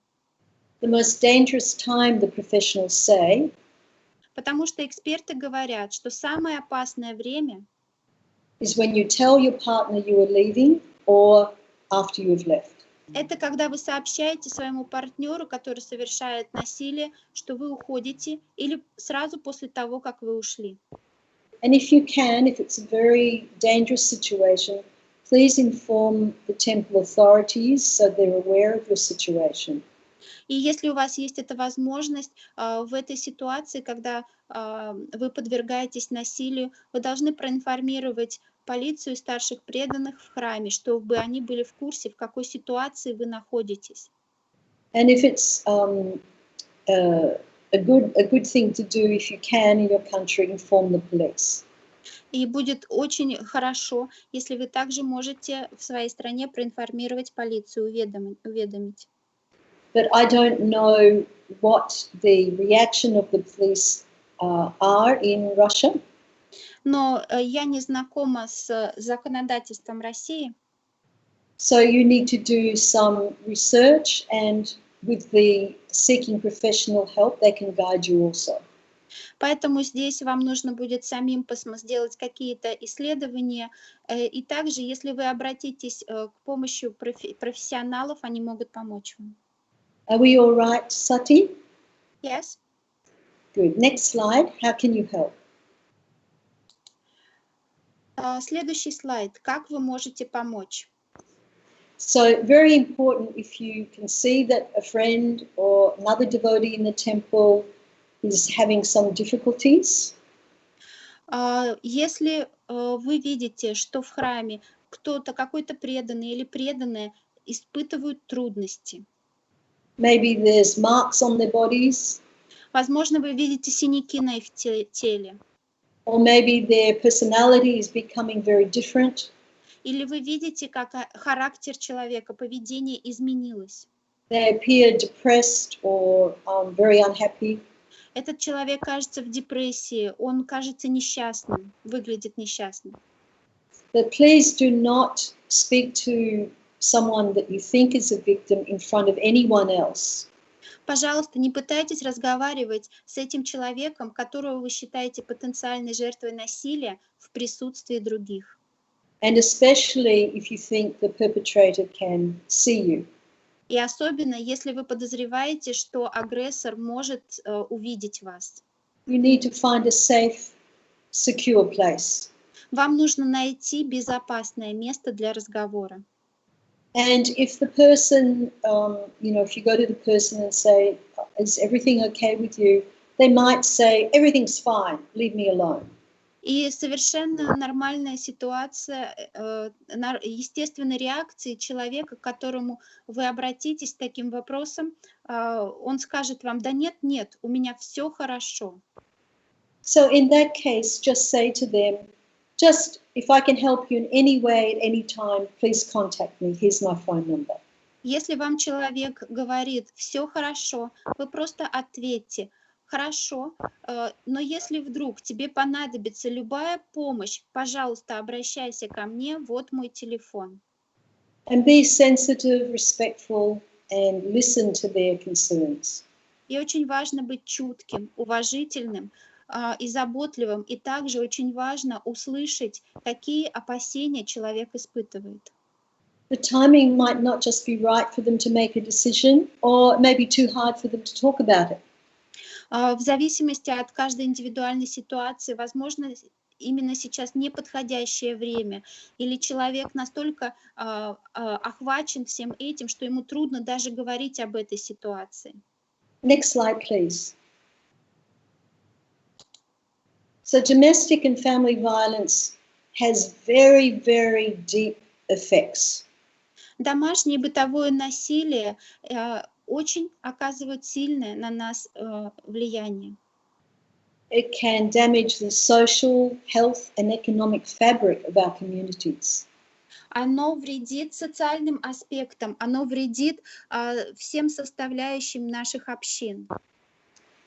S2: The most dangerous time, the professionals say,
S1: Потому что эксперты говорят, что самое опасное время
S2: is when you tell your partner you are leaving or after you have left.
S1: это когда вы сообщаете своему партнеру, который совершает насилие, что вы уходите, или сразу после того, как вы ушли.
S2: And if you can, if it's a very dangerous situation, please inform the temple authorities so they're aware of your situation.
S1: И если у вас есть эта возможность, в этой ситуации, когда вы подвергаетесь насилию, вы должны проинформировать полицию и старших преданных в храме, чтобы они были в курсе, в какой ситуации вы находитесь.
S2: And if it's a good thing to do, if you can in your country, inform the police.
S1: И будет очень хорошо, если вы также можете в своей стране проинформировать полицию, уведомить.
S2: But I don't know what the reaction of the police are in Russia.
S1: Но я не знакома с законодательством России,
S2: So you need to do some research, and with the seeking professional help, they can guide you also.
S1: поэтому здесь вам нужно будет самим сделать какие-то исследования. И также, если вы обратитесь к помощи профессионалов, они могут помочь вам.
S2: Are we all right, Sati?
S1: Yes?
S2: Good. Next slide. How can you help?
S1: Следующий слайд. Как вы можете помочь?
S2: So very important, if you can see that a friend or another devotee in the temple is having some difficulties.
S1: Если вы видите, что в храме кто-то, какой-то преданный или преданная испытывают трудности,
S2: Maybe there's marks on their bodies,
S1: возможно, вы видите синяки на их теле,
S2: or maybe their personality is becoming very different.
S1: или вы видите, как характер человека, поведение изменилось.
S2: They appear depressed or very unhappy.
S1: Этот человек кажется в депрессии, он кажется несчастным, выглядит несчастным.
S2: But please do not speak to someone that you think is a victim in front of anyone else.
S1: Пожалуйста, не пытайтесь разговаривать с этим человеком, которого вы считаете потенциальной жертвой насилия, в присутствии других.
S2: And especially if you think the perpetrator can see you.
S1: И особенно, если вы подозреваете, что агрессор может увидеть вас.
S2: You need to find a safe, secure place.
S1: Вам нужно найти безопасное место для разговора.
S2: And if the person, if you go to the person and say, is everything okay with you? They might say, everything's fine, leave me alone.
S1: И совершенно нормальная ситуация, естественной реакции человека, к которому вы обратитесь с таким вопросом, он скажет вам: да нет, у меня все хорошо.
S2: So in that case, just say to them, if I can help you in any way at any time, please contact me. Here's my phone number.
S1: Если вам человек говорит: все хорошо, вы просто ответьте: хорошо, но если вдруг тебе понадобится любая помощь, пожалуйста, обращайся ко мне, вот мой телефон.
S2: And be sensitive, respectful, and listen to their concerns.
S1: И очень важно быть чутким, уважительным и заботливым, и также очень важно услышать, какие опасения человек испытывает.
S2: The timing might not just be right for them to make a decision, or it may be too hard for them to talk about it.
S1: В зависимости от каждой индивидуальной ситуации, возможно, именно сейчас неподходящее время, или человек настолько охвачен всем этим, что ему трудно даже говорить об этой ситуации.
S2: Next slide, please. So domestic and family violence has very, very deep effects.
S1: Домашнее и бытовое насилие очень оказывают сильное на нас влияние.
S2: It can damage the social, health, and economic fabric of our communities.
S1: Оно вредит социальным аспектам, оно вредит всем составляющим наших общин.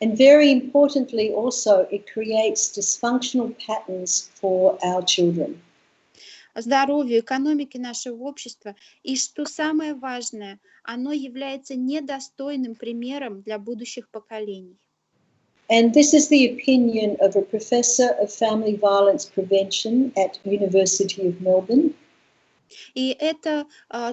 S2: And very importantly also, it creates dysfunctional patterns for our children.
S1: Здоровью, экономике нашего общества. И что самое важное, оно является недостойным примером для будущих поколений.
S2: And this is the opinion of a professor of family violence prevention at University of Melbourne.
S1: И это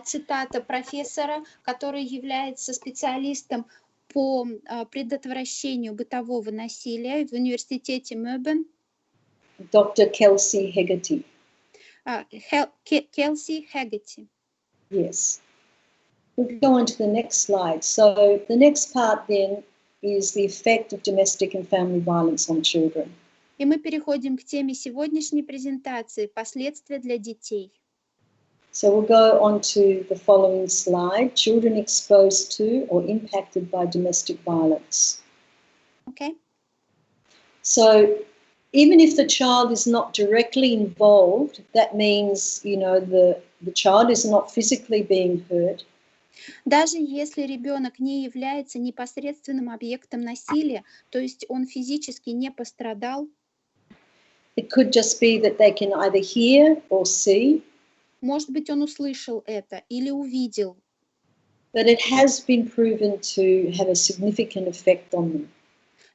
S1: цитата профессора, который является специалистом по предотвращению бытового насилия в университете Мельбурн.
S2: Dr. Kelsey Hegarty.
S1: Kelsey Hegarty.
S2: Yes. We'll go on to the next slide. So the next part then is the effect of domestic and family violence on children.
S1: И мы переходим к теме сегодняшней презентации «Последствия для детей».
S2: So we'll go on to the following slide, children exposed to or impacted by domestic violence.
S1: Okay?
S2: So even if the child is not directly involved, that means, the child is not physically being hurt.
S1: Даже если ребенок не является непосредственным объектом насилия, то есть он физически не пострадал,
S2: It could just be that they can either hear or see.
S1: может быть, он услышал это или увидел.
S2: But it has been proven to have a significant effect on them.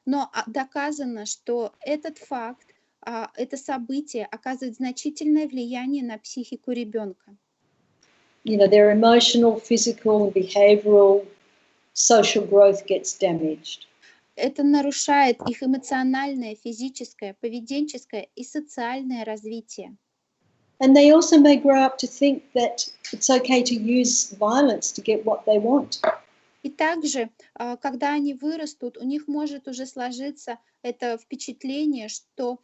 S1: Но доказано, что этот факт, это событие оказывает значительное влияние на психику ребенка.
S2: Their emotional, physical, and behavioral, social growth gets damaged.
S1: Это нарушает их эмоциональное, физическое, поведенческое и социальное развитие.
S2: And they also may grow up to think that it's okay to use violence to get what they want.
S1: И также, когда они вырастут, у них может уже сложиться это впечатление, что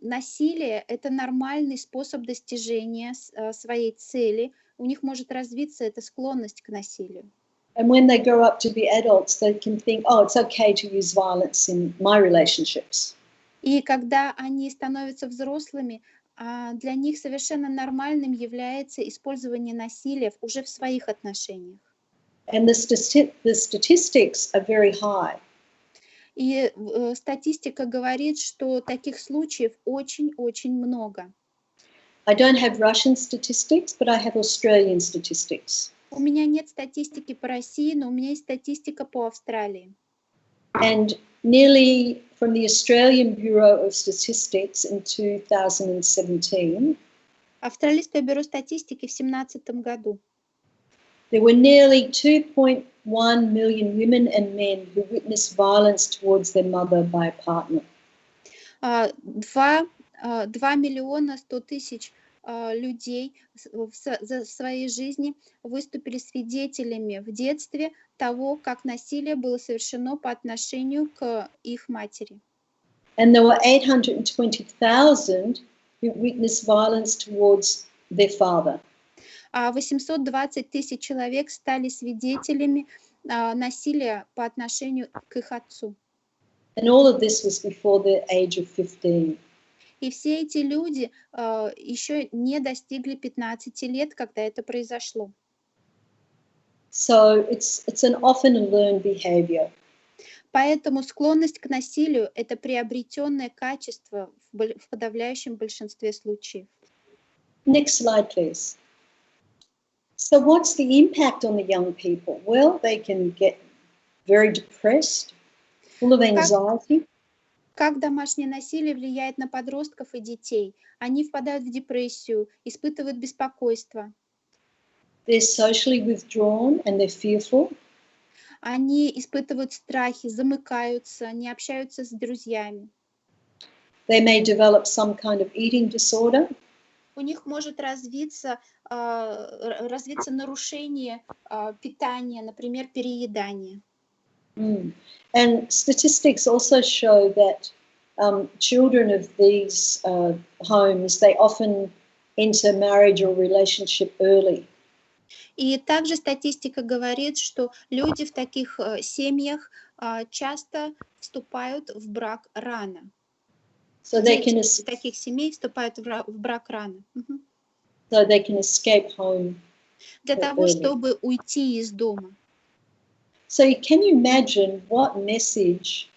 S1: насилие – это нормальный способ достижения своей цели. У них может развиться эта склонность к насилию.
S2: And when they grow up to be adults, they can think, oh, it's okay to use violence in my relationships.
S1: И когда они становятся взрослыми, для них совершенно нормальным является использование насилия уже в своих отношениях.
S2: And the statistics are very high.
S1: И статистика говорит, что таких случаев очень-очень много.
S2: I don't have Russian statistics, but I have Australian statistics.
S1: У меня нет статистики по России, но у меня есть статистика по Австралии.
S2: And nearly from the Australian Bureau of Statistics in 2017,
S1: Австралийское бюро статистики в 2017 году.
S2: There were nearly 2.1 million women and men who witnessed violence towards their mother by a partner.
S1: 2 миллиона 100 тысяч людей в своей жизни выступили свидетелями в детстве того, как насилие было совершено по отношению к их матери.
S2: And there were 820,000 who witnessed violence towards their father.
S1: 820 тысяч человек стали свидетелями насилия по отношению к их отцу.
S2: And all of this was before the age of 15.
S1: И все эти люди еще не достигли 15 лет, когда это произошло.
S2: So it's an often learned behavior.
S1: Поэтому склонность к насилию – это приобретенное качество в подавляющем большинстве случаев.
S2: Next slide, please. So what's the impact on the young people? Well, they can get very depressed, full of anxiety.
S1: Как домашнее насилие влияет на подростков и детей? Они впадают в депрессию, испытывают беспокойство.
S2: They're socially withdrawn and they're fearful.
S1: Они испытывают страхи, замыкаются, не общаются с друзьями.
S2: They may develop some kind of eating disorder.
S1: У них может развиться нарушение питания, например, переедание.
S2: And statistics also show that children of these homes, they often enter marriage or relationship early.
S1: И также статистика говорит, что люди в таких семьях часто вступают в брак рано.
S2: So they
S1: Дети
S2: can
S1: из таких семей вступают в брак рано.
S2: So they can escape home.
S1: Для того, чтобы уйти из дома.
S2: So can you imagine what message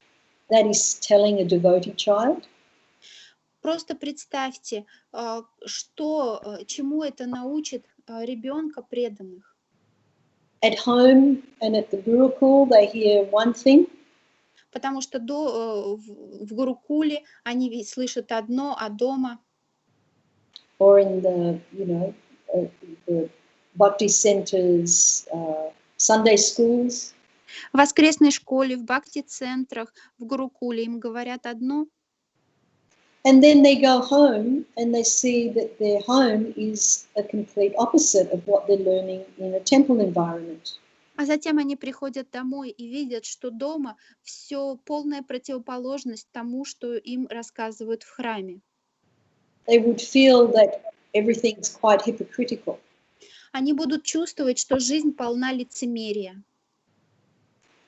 S2: that is telling a devotee child?
S1: Просто представьте, чему это научит ребенка преданных.
S2: At home and at the Gurukul, they hear one thing.
S1: Потому что в Гурукуле они слышат одно, а дома.
S2: Or in the bhakti centers, Sunday schools.
S1: В воскресной школе, в бхакти-центрах, в Гурукуле им говорят одно.
S2: And then they go home and they see that their home is a complete opposite of what they're learning in a temple environment.
S1: А затем они приходят домой и видят, что дома все полная противоположность тому, что им рассказывают в храме.
S2: They would feel that everything's quite hypocritical.
S1: Они будут чувствовать, что жизнь полна лицемерия.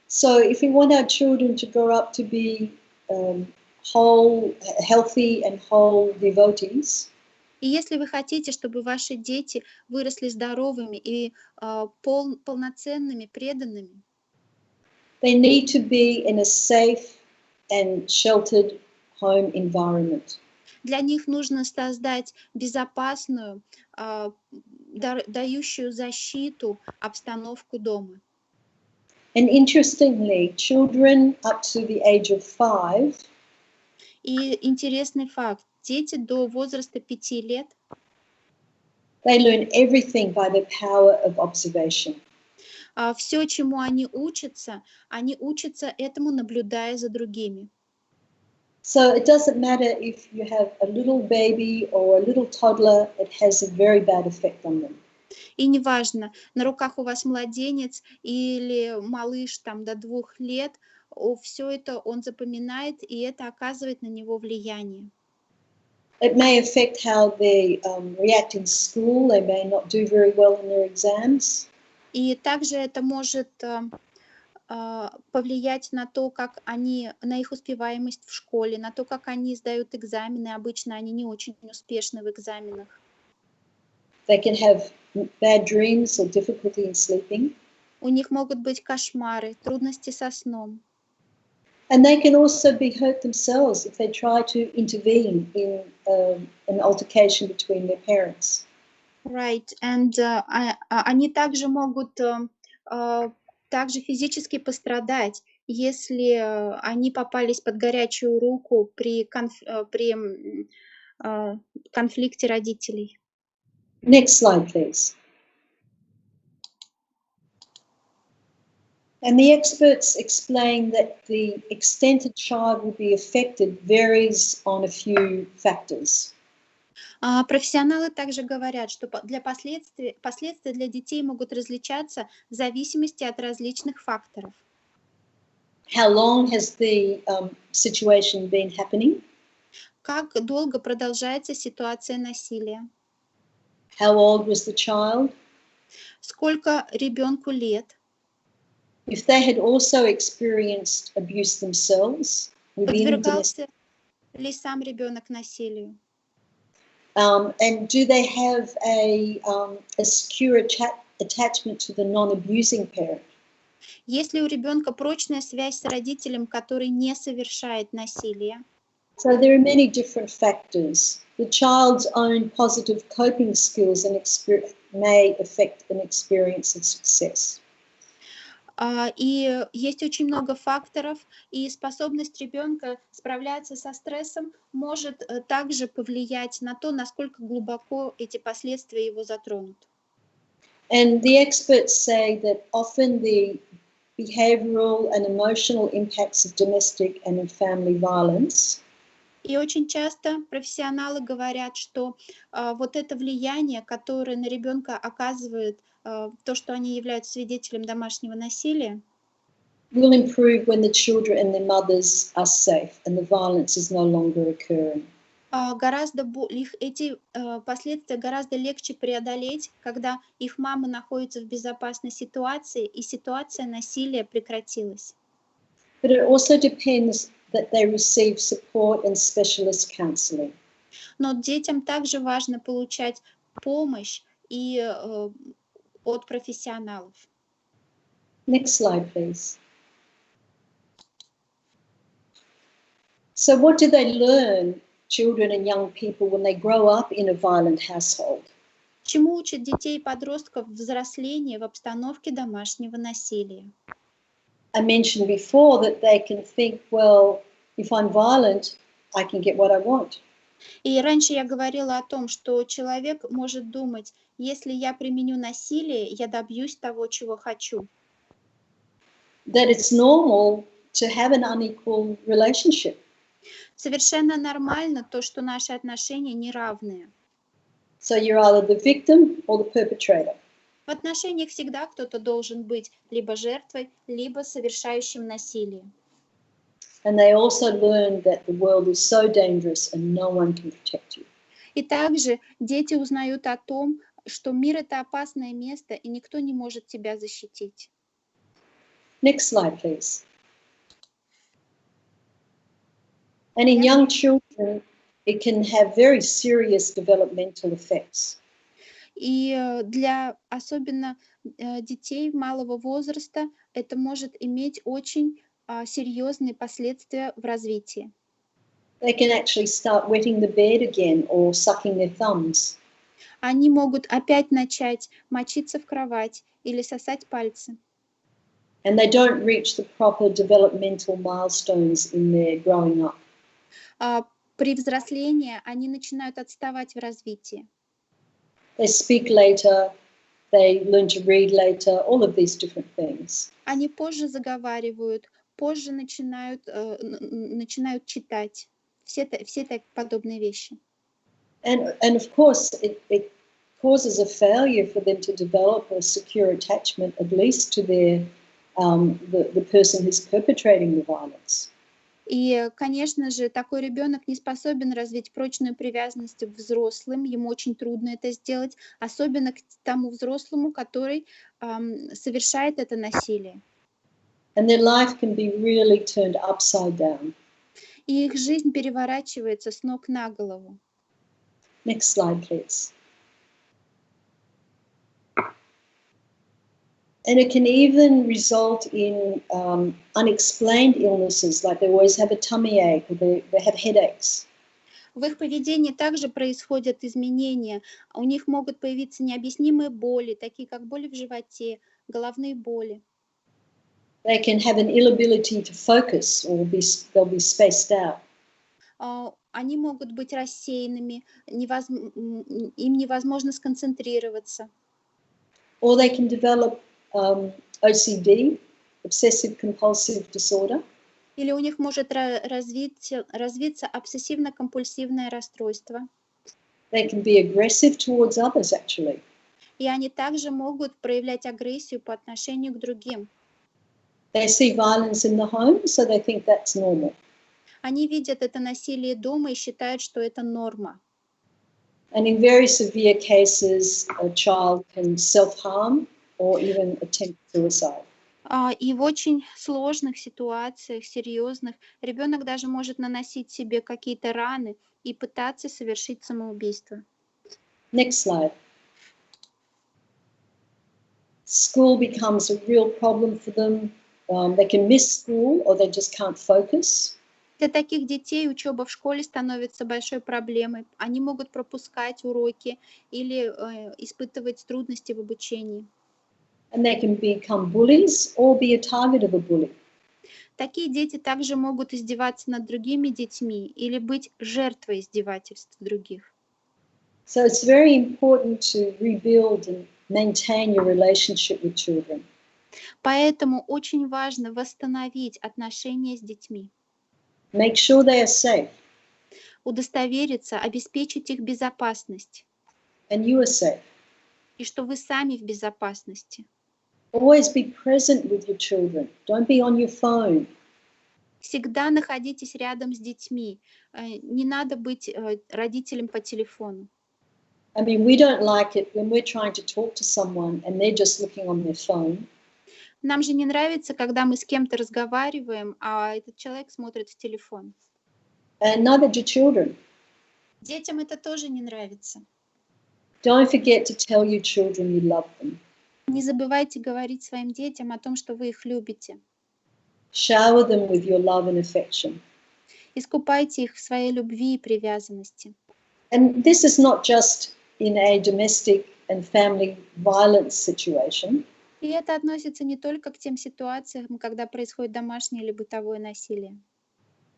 S2: So if we want our children to grow up to be whole, healthy and whole devotees,
S1: И если вы хотите, чтобы ваши дети выросли здоровыми и полноценными, преданными,
S2: they need to be in a safe and sheltered home environment.
S1: для них нужно создать безопасную, дающую защиту обстановку дома.
S2: And interestingly, children up to the age of 5
S1: И интересный факт, дети до возраста 5 лет,
S2: they learn everything by the power of observation.
S1: все, чему они учатся этому, наблюдая за другими.
S2: So it doesn't matter if you have a little baby or a little toddler, it has a very bad effect on them.
S1: И неважно, на руках у вас младенец или малыш там до 2 лет, все это он запоминает, и это оказывает на него влияние.
S2: It may affect how they react in school. They may not do very well in their exams.
S1: И также это может повлиять на то, как на их успеваемость в школе, на то, как они сдают экзамены. Обычно они не очень успешны в экзаменах.
S2: They can have bad dreams or difficulty in sleeping.
S1: У них могут быть кошмары, трудности со сном.
S2: And they can also be hurt themselves if they try to intervene in an altercation between their parents.
S1: Right, and они также могут также физически пострадать, если они попались под горячую руку при конфликте родителей.
S2: Next slide, please. And the experts explain that the extent a child will be affected varies on a few factors.
S1: Профессионалы также говорят, что последствия для детей могут различаться в зависимости от различных факторов.
S2: How long has the situation been happening?
S1: Как долго продолжается ситуация насилия?
S2: How old was the child?
S1: Сколько ребенку лет?
S2: If they had also experienced abuse themselves within
S1: Подвергался ли сам ребенок насилию?
S2: And do they have a secure attachment to the non-abusing parent?
S1: Есть ли у ребенка прочная связь с родителем, который не совершает насилие?
S2: So there are many different factors. The child's own positive coping skills and may affect an experience of success.
S1: И есть очень много факторов, и способность ребенка справляться со стрессом может также повлиять на то, насколько глубоко эти последствия его затронут.
S2: And the experts say that often the behavioral and emotional impacts of domestic and family violence
S1: И очень часто профессионалы говорят, что вот это влияние, которое на ребенка оказывает то, что они являются свидетелем домашнего насилия,
S2: will improve when the children and their mothers are safe and the violence is no longer occurring.
S1: эти последствия гораздо легче преодолеть, когда их мама находится в безопасной ситуации, и ситуация насилия прекратилась.
S2: But it also depends that they receive support and specialist counselling.
S1: Но детям также важно получать помощь и от профессионалов.
S2: Next slide, please. So what do they learn, children and young people, when they grow up in a violent household?
S1: Чему учат детей и подростков взросление в обстановке домашнего насилия?
S2: I mentioned before that they can think, well, if I'm violent, I can get what I want.
S1: И раньше я говорила о том, что человек может думать, если я применю насилие, я добьюсь того, чего хочу.
S2: That it's normal to have an unequal relationship.
S1: Совершенно нормально то, что наши отношения неравные.
S2: So you're either the victim or the perpetrator.
S1: В отношениях всегда кто-то должен быть либо жертвой, либо совершающим насилие.
S2: And they also learn that the world is so dangerous and no one can protect you.
S1: И также дети узнают о том, что мир — это опасное место, и никто не может тебя защитить.
S2: Next slide, please. And in young children, it can have very serious developmental effects.
S1: И для особенно детей малого возраста это может иметь очень серьезные последствия в развитии.
S2: They can actually start wetting the bed again or sucking their thumbs.
S1: Они могут опять начать мочиться в кровать или сосать пальцы.
S2: And they don't reach the proper developmental milestones in their growing up.
S1: При взрослении они начинают отставать в развитии.
S2: They speak later, they learn to read later, all of these different things.
S1: Они позже заговаривают, позже начинают читать. Все подобные вещи.
S2: And of course, it causes a failure for them to develop a secure attachment, at least to their the person who's perpetrating the violence.
S1: И, конечно же, такой ребенок не способен развить прочную привязанность к взрослым, ему очень трудно это сделать, особенно к тому взрослому, который совершает это насилие.
S2: And their life can be really turned upside down.
S1: И их жизнь переворачивается с ног на голову.
S2: Next slide, please. And it can even result in unexplained illnesses, like they always have a tummy ache or they have headaches.
S1: В их поведении также происходят изменения. У них могут появиться необъяснимые боли, такие как боли в животе, головные боли.
S2: They can have an inability to focus or they'll be spaced out.
S1: Они могут быть рассеянными, им невозможно сконцентрироваться.
S2: Or they can develop OCD, obsessive compulsive disorder.
S1: Или у них может развиться обсессивно-компульсивное расстройство.
S2: They can be aggressive towards others, actually.
S1: И они также могут проявлять агрессию по отношению к другим.
S2: They see violence in the home, so they think that's normal.
S1: Они видят это насилие дома и считают, что это норма.
S2: And in very severe cases, a child can self-harm or even attempt suicide.
S1: И в очень сложных ситуациях, серьезных, ребенок даже может наносить себе какие-то раны и пытаться совершить самоубийство.
S2: Next slide. School becomes a real problem for them. They can miss school or they just can't focus.
S1: Для таких детей учеба в школе становится большой проблемой. Они могут пропускать уроки или испытывать трудности в обучении.
S2: And they can become bullies or be a target of a bully.
S1: Такие дети также могут издеваться над другими детьми или быть жертвой издевательств других.
S2: So it's very important to rebuild and maintain your relationship with children.
S1: Поэтому очень важно восстановить отношения с детьми.
S2: Make sure they are safe.
S1: Удостовериться, обеспечить их безопасность.
S2: And you are safe.
S1: И что вы сами в безопасности.
S2: Always be present with your children. Don't be on your phone.
S1: Всегда находитесь рядом с детьми. Не надо быть родителем по телефону.
S2: I mean, we don't like it when we're trying to talk to someone and they're just looking on their phone.
S1: Нам же не нравится, когда мы с кем-то разговариваем, а этот человек смотрит в телефон.
S2: And neither do children.
S1: Детям это тоже не нравится.
S2: Don't forget to tell your children you love them.
S1: Не забывайте говорить своим детям о том, что вы их любите.
S2: Shower them with your love and affection.
S1: Искупайте их в своей любви и привязанности.
S2: And this is not just in a domestic and family violence situation.
S1: И это относится не только к тем ситуациям, когда происходит домашнее или бытовое насилие.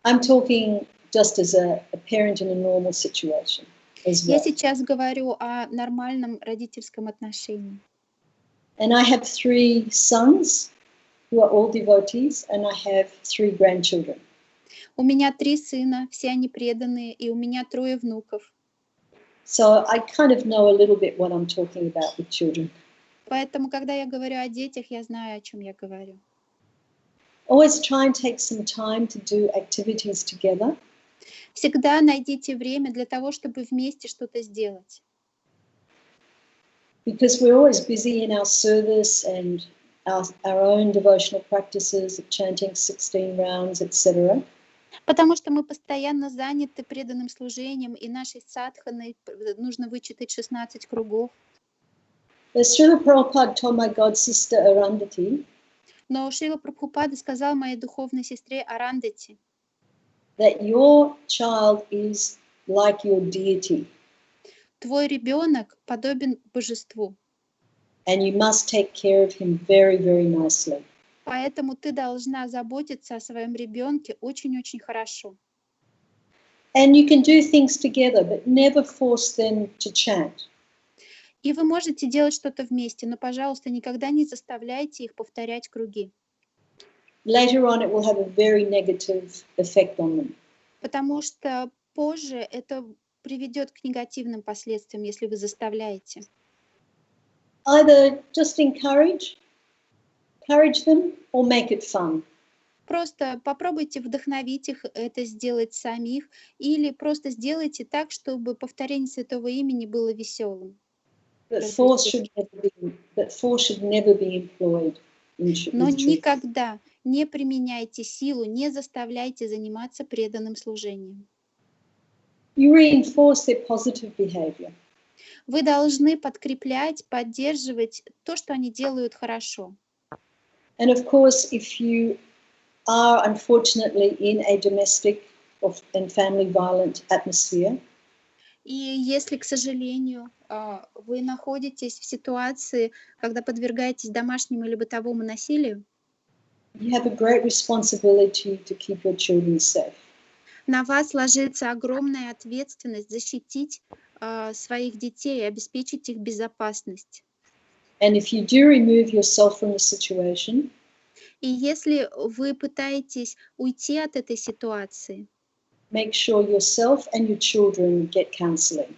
S2: I'm talking just as a parent in a normal situation as well.
S1: Я сейчас говорю о нормальном родительском отношении.
S2: And I have 3 sons who are all devotees, and I have 3 grandchildren.
S1: У меня 3 сына, все они преданные, и у меня 3 внуков.
S2: So I kind of know a little bit what I'm talking about with children.
S1: Поэтому, когда я говорю о детях, я знаю, о чем я говорю.
S2: Always try and take some time to do activities together.
S1: Всегда найдите время для того, чтобы вместе что-то сделать.
S2: Because we're always busy in our service and our own devotional practices of chanting 16 rounds, etc.
S1: Потому что мы постоянно заняты преданным служением, и нашей садханой нужно вычитать 16 кругов.
S2: Шрила Прабхупада told my god sister Arundhati
S1: Но Шрила Прабхупада сказал моей духовной сестре Арандати,
S2: that your child is like your deity.
S1: твой ребенок подобен божеству,
S2: And you must take care of him very, very nicely.
S1: поэтому ты должна заботиться о своем ребенке очень-очень хорошо.
S2: And you can do things together, but never force them to chant.
S1: И вы можете делать что-то вместе, но, пожалуйста, никогда не заставляйте их повторять круги.
S2: Later on, it will have a very negative effect on them.
S1: Потому что позже это приведет к негативным последствиям, если вы заставляете.
S2: Either just encourage them, or make it fun.
S1: Просто попробуйте вдохновить их это сделать самих, или просто сделайте так, чтобы повторение святого имени было веселым.
S2: But force should never be employed.
S1: Но никогда не применяйте силу, не заставляйте заниматься преданным служением.
S2: You reinforce their positive behavior.
S1: Вы должны подкреплять, поддерживать то, что они делают хорошо.
S2: And of course, if you are unfortunately in a domestic and family violent atmosphere,
S1: И если, к сожалению, вы находитесь в ситуации, когда подвергаетесь домашнему или бытовому насилию,
S2: you have a great responsibility to keep your children safe.
S1: на вас ложится огромная ответственность защитить своих детей и обеспечить их безопасность.
S2: And if you do remove yourself from the situation,
S1: И если вы пытаетесь уйти от этой ситуации,
S2: make sure yourself and your children get counseling.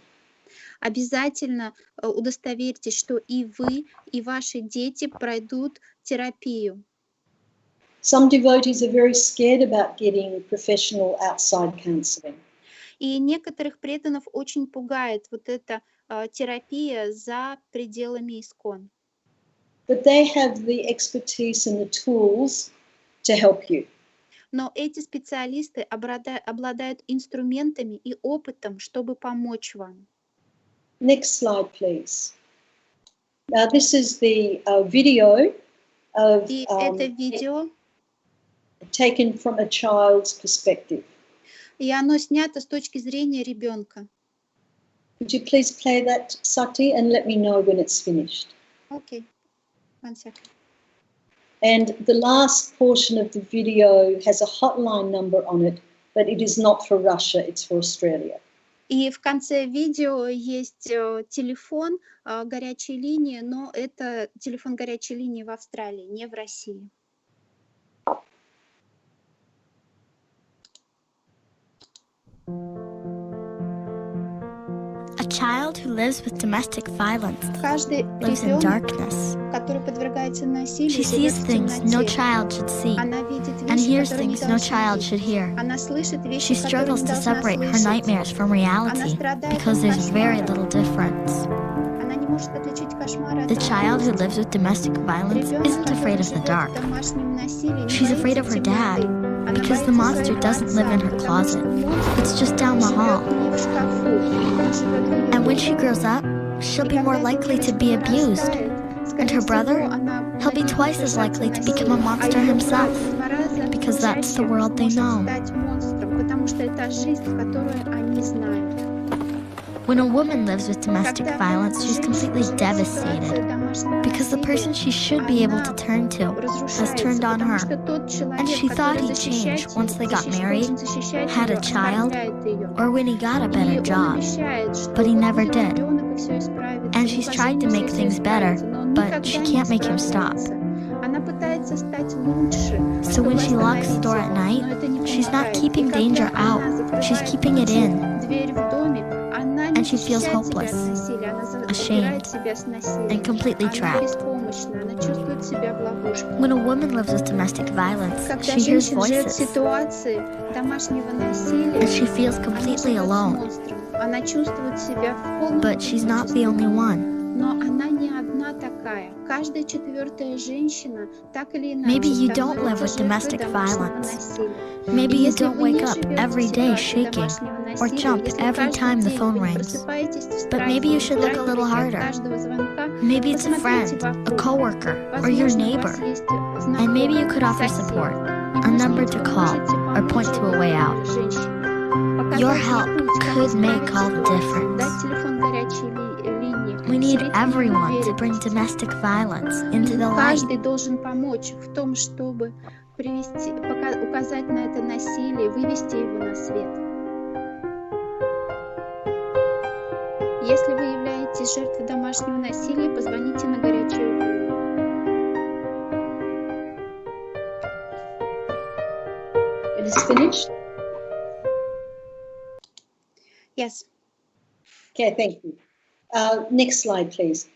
S1: обязательно удостоверьтесь, что и вы, и ваши дети пройдут терапию.
S2: Some devotees are very scared about getting professional outside counseling.
S1: И некоторых преданных очень пугает вот эта терапия за пределами искон.
S2: But they have the expertise and the tools to help you.
S1: Но эти специалисты обладают инструментами и опытом, чтобы помочь вам.
S2: Next slide, please. This is the video of
S1: И это видео,
S2: taken from a child's perspective.
S1: и оно снято с точки зрения ребенка.
S2: Would you please play that, Sati, and let me know when it's finished?
S1: Окей, one second.
S2: And the last portion of the video has a hotline number on it, but it is not for Russia, it's for Australia.
S1: И в конце видео есть телефон горячей линии, но это телефон горячей линии в Австралии, не в России.
S3: A child who lives with domestic violence
S1: Каждый
S3: lives in
S1: ребенок,
S3: darkness.
S1: который подвергается насилию,
S3: She
S1: живет
S3: sees
S1: в
S3: things no
S1: темноте.
S3: child should see
S1: Она видит
S3: and
S1: вещи,
S3: hears
S1: которые не
S3: things no
S1: должна
S3: child
S1: видеть.
S3: should hear.
S1: Она слышит вещи,
S3: She
S1: которые
S3: struggles
S1: не
S3: to
S1: должна
S3: separate her
S1: слышать.
S3: nightmares from reality because there's very little difference.
S1: Она не может отличить кошмары от
S3: The child who
S1: реальности.
S3: lives with domestic violence
S1: Ребенок,
S3: isn't afraid
S1: который
S3: of the
S1: живет
S3: dark.
S1: в домашнем насилии, не
S3: She's afraid of
S1: боится
S3: her dad
S1: темноты. Она
S3: because the
S1: боится
S3: monster
S1: своего
S3: doesn't live in
S1: отца,
S3: her
S1: потому
S3: closet.
S1: что монстр
S3: It's just down the hall.
S1: живет не в шкафу, он живет в ее
S3: And when
S1: доме.
S3: she grows up, she'll
S1: И
S3: be more
S1: когда эта
S3: likely to
S1: девочка
S3: be abused.
S1: вырастает,
S3: And
S1: скорее
S3: her
S1: всего,
S3: brother,
S1: она
S3: he'll be
S1: будет
S3: twice as
S1: держаться
S3: likely to become a
S1: насилия, а
S3: monster
S1: ее
S3: himself,
S1: брат в 2 раза
S3: because that's the
S1: чаще
S3: world they
S1: может
S3: know.
S1: стать монстром, потому что это жизнь, которую они знают.
S3: When a woman lives with domestic
S1: Когда
S3: violence, she's
S1: женщина
S3: completely
S1: живет в
S3: devastated
S1: ситуации домашнего
S3: because the
S1: насилия,
S3: person she should be able to
S1: она
S3: turn to has
S1: разрушается,
S3: turned on
S1: потому
S3: her.
S1: что тот
S3: And
S1: человек,
S3: she thought
S1: который
S3: he'd
S1: защищает
S3: change once they got married,
S1: должен защищать
S3: had
S1: ее,
S3: a child,
S1: оскорбляет ее.
S3: or when he got a
S1: И
S3: better
S1: он
S3: job.
S1: обещает, что
S3: But he
S1: вот
S3: never
S1: будет
S3: did.
S1: ребенок, и все исправится,
S3: And
S1: и
S3: she's tried to
S1: поженимся, и
S3: make
S1: все
S3: things better,
S1: исправится, но он
S3: but
S1: никогда
S3: she
S1: не
S3: can't make him stop
S1: исправляется. Она пытается пытается стать лучше,
S3: So
S1: чтобы
S3: when she locks the
S1: остановить
S3: door at
S1: его,
S3: night,
S1: но это не
S3: she's not
S1: помогает. И
S3: keeping
S1: когда
S3: danger
S1: она
S3: out, she's
S1: закрывает
S3: keeping it in,
S1: дверь в доме, она не
S3: and she feels
S1: защищает себя от
S3: hopeless,
S1: насилия, она
S3: ashamed,
S1: запирает себя с
S3: and
S1: насилием.
S3: completely
S1: Она
S3: trapped.
S1: беспомощна, она чувствует себя в ловушке.
S3: When a woman lives with domestic violence,
S1: Когда
S3: she hears
S1: женщина живет в
S3: voices,
S1: ситуации домашнего
S3: and
S1: насилия,
S3: she feels
S1: она
S3: completely
S1: живет с
S3: alone.
S1: монстром, она чувствует себя в полном
S3: But she's not the
S1: одиночестве.
S3: only one.
S1: Но она не одна такая. Каждая четвертая женщина так или
S3: Maybe
S1: иначе
S3: you don't live
S1: становится
S3: with
S1: жертвой
S3: domestic
S1: домашнего
S3: violence.
S1: насилия.
S3: Maybe
S1: И
S3: you
S1: если
S3: don't
S1: вы не
S3: wake up
S1: живете
S3: every
S1: в
S3: day
S1: ситуации
S3: shaking
S1: домашнего
S3: or
S1: насилия,
S3: jump
S1: если
S3: every
S1: каждый
S3: time the
S1: день
S3: phone
S1: вы не
S3: rings,
S1: просыпаетесь в
S3: but
S1: страхе,
S3: maybe you
S1: не
S3: should look a little
S1: вздрагиваете от
S3: harder.
S1: каждого звонка,
S3: Maybe it's a
S1: посмотрите
S3: friend, a
S1: вокруг.
S3: coworker, or your
S1: Возможно, у
S3: neighbor,
S1: вас есть
S3: and maybe you
S1: знакомый,
S3: could offer
S1: сосед.
S3: support,
S1: И,
S3: a
S1: может
S3: number
S1: быть,
S3: to
S1: вы
S3: call,
S1: можете
S3: or
S1: помочь
S3: point to a way
S1: этой
S3: out.
S1: женщине.
S3: Your
S1: Показать ей
S3: help
S1: путь, как
S3: could make
S1: исправить
S3: all the
S1: ситуацию,
S3: difference.
S1: дать телефон горячей линии,
S3: We need
S1: вселить в
S3: everyone
S1: нее
S3: to bring
S1: уверенность.
S3: domestic violence into
S1: И
S3: the light.
S1: каждый должен помочь в том, чтобы указать на это насилие, вывести его на свет. Если вы являетесь жертвой домашнего насилия, позвоните на горячую линию.
S2: It is finished?
S1: Yes.
S2: Okay, thank you. Next slide, please.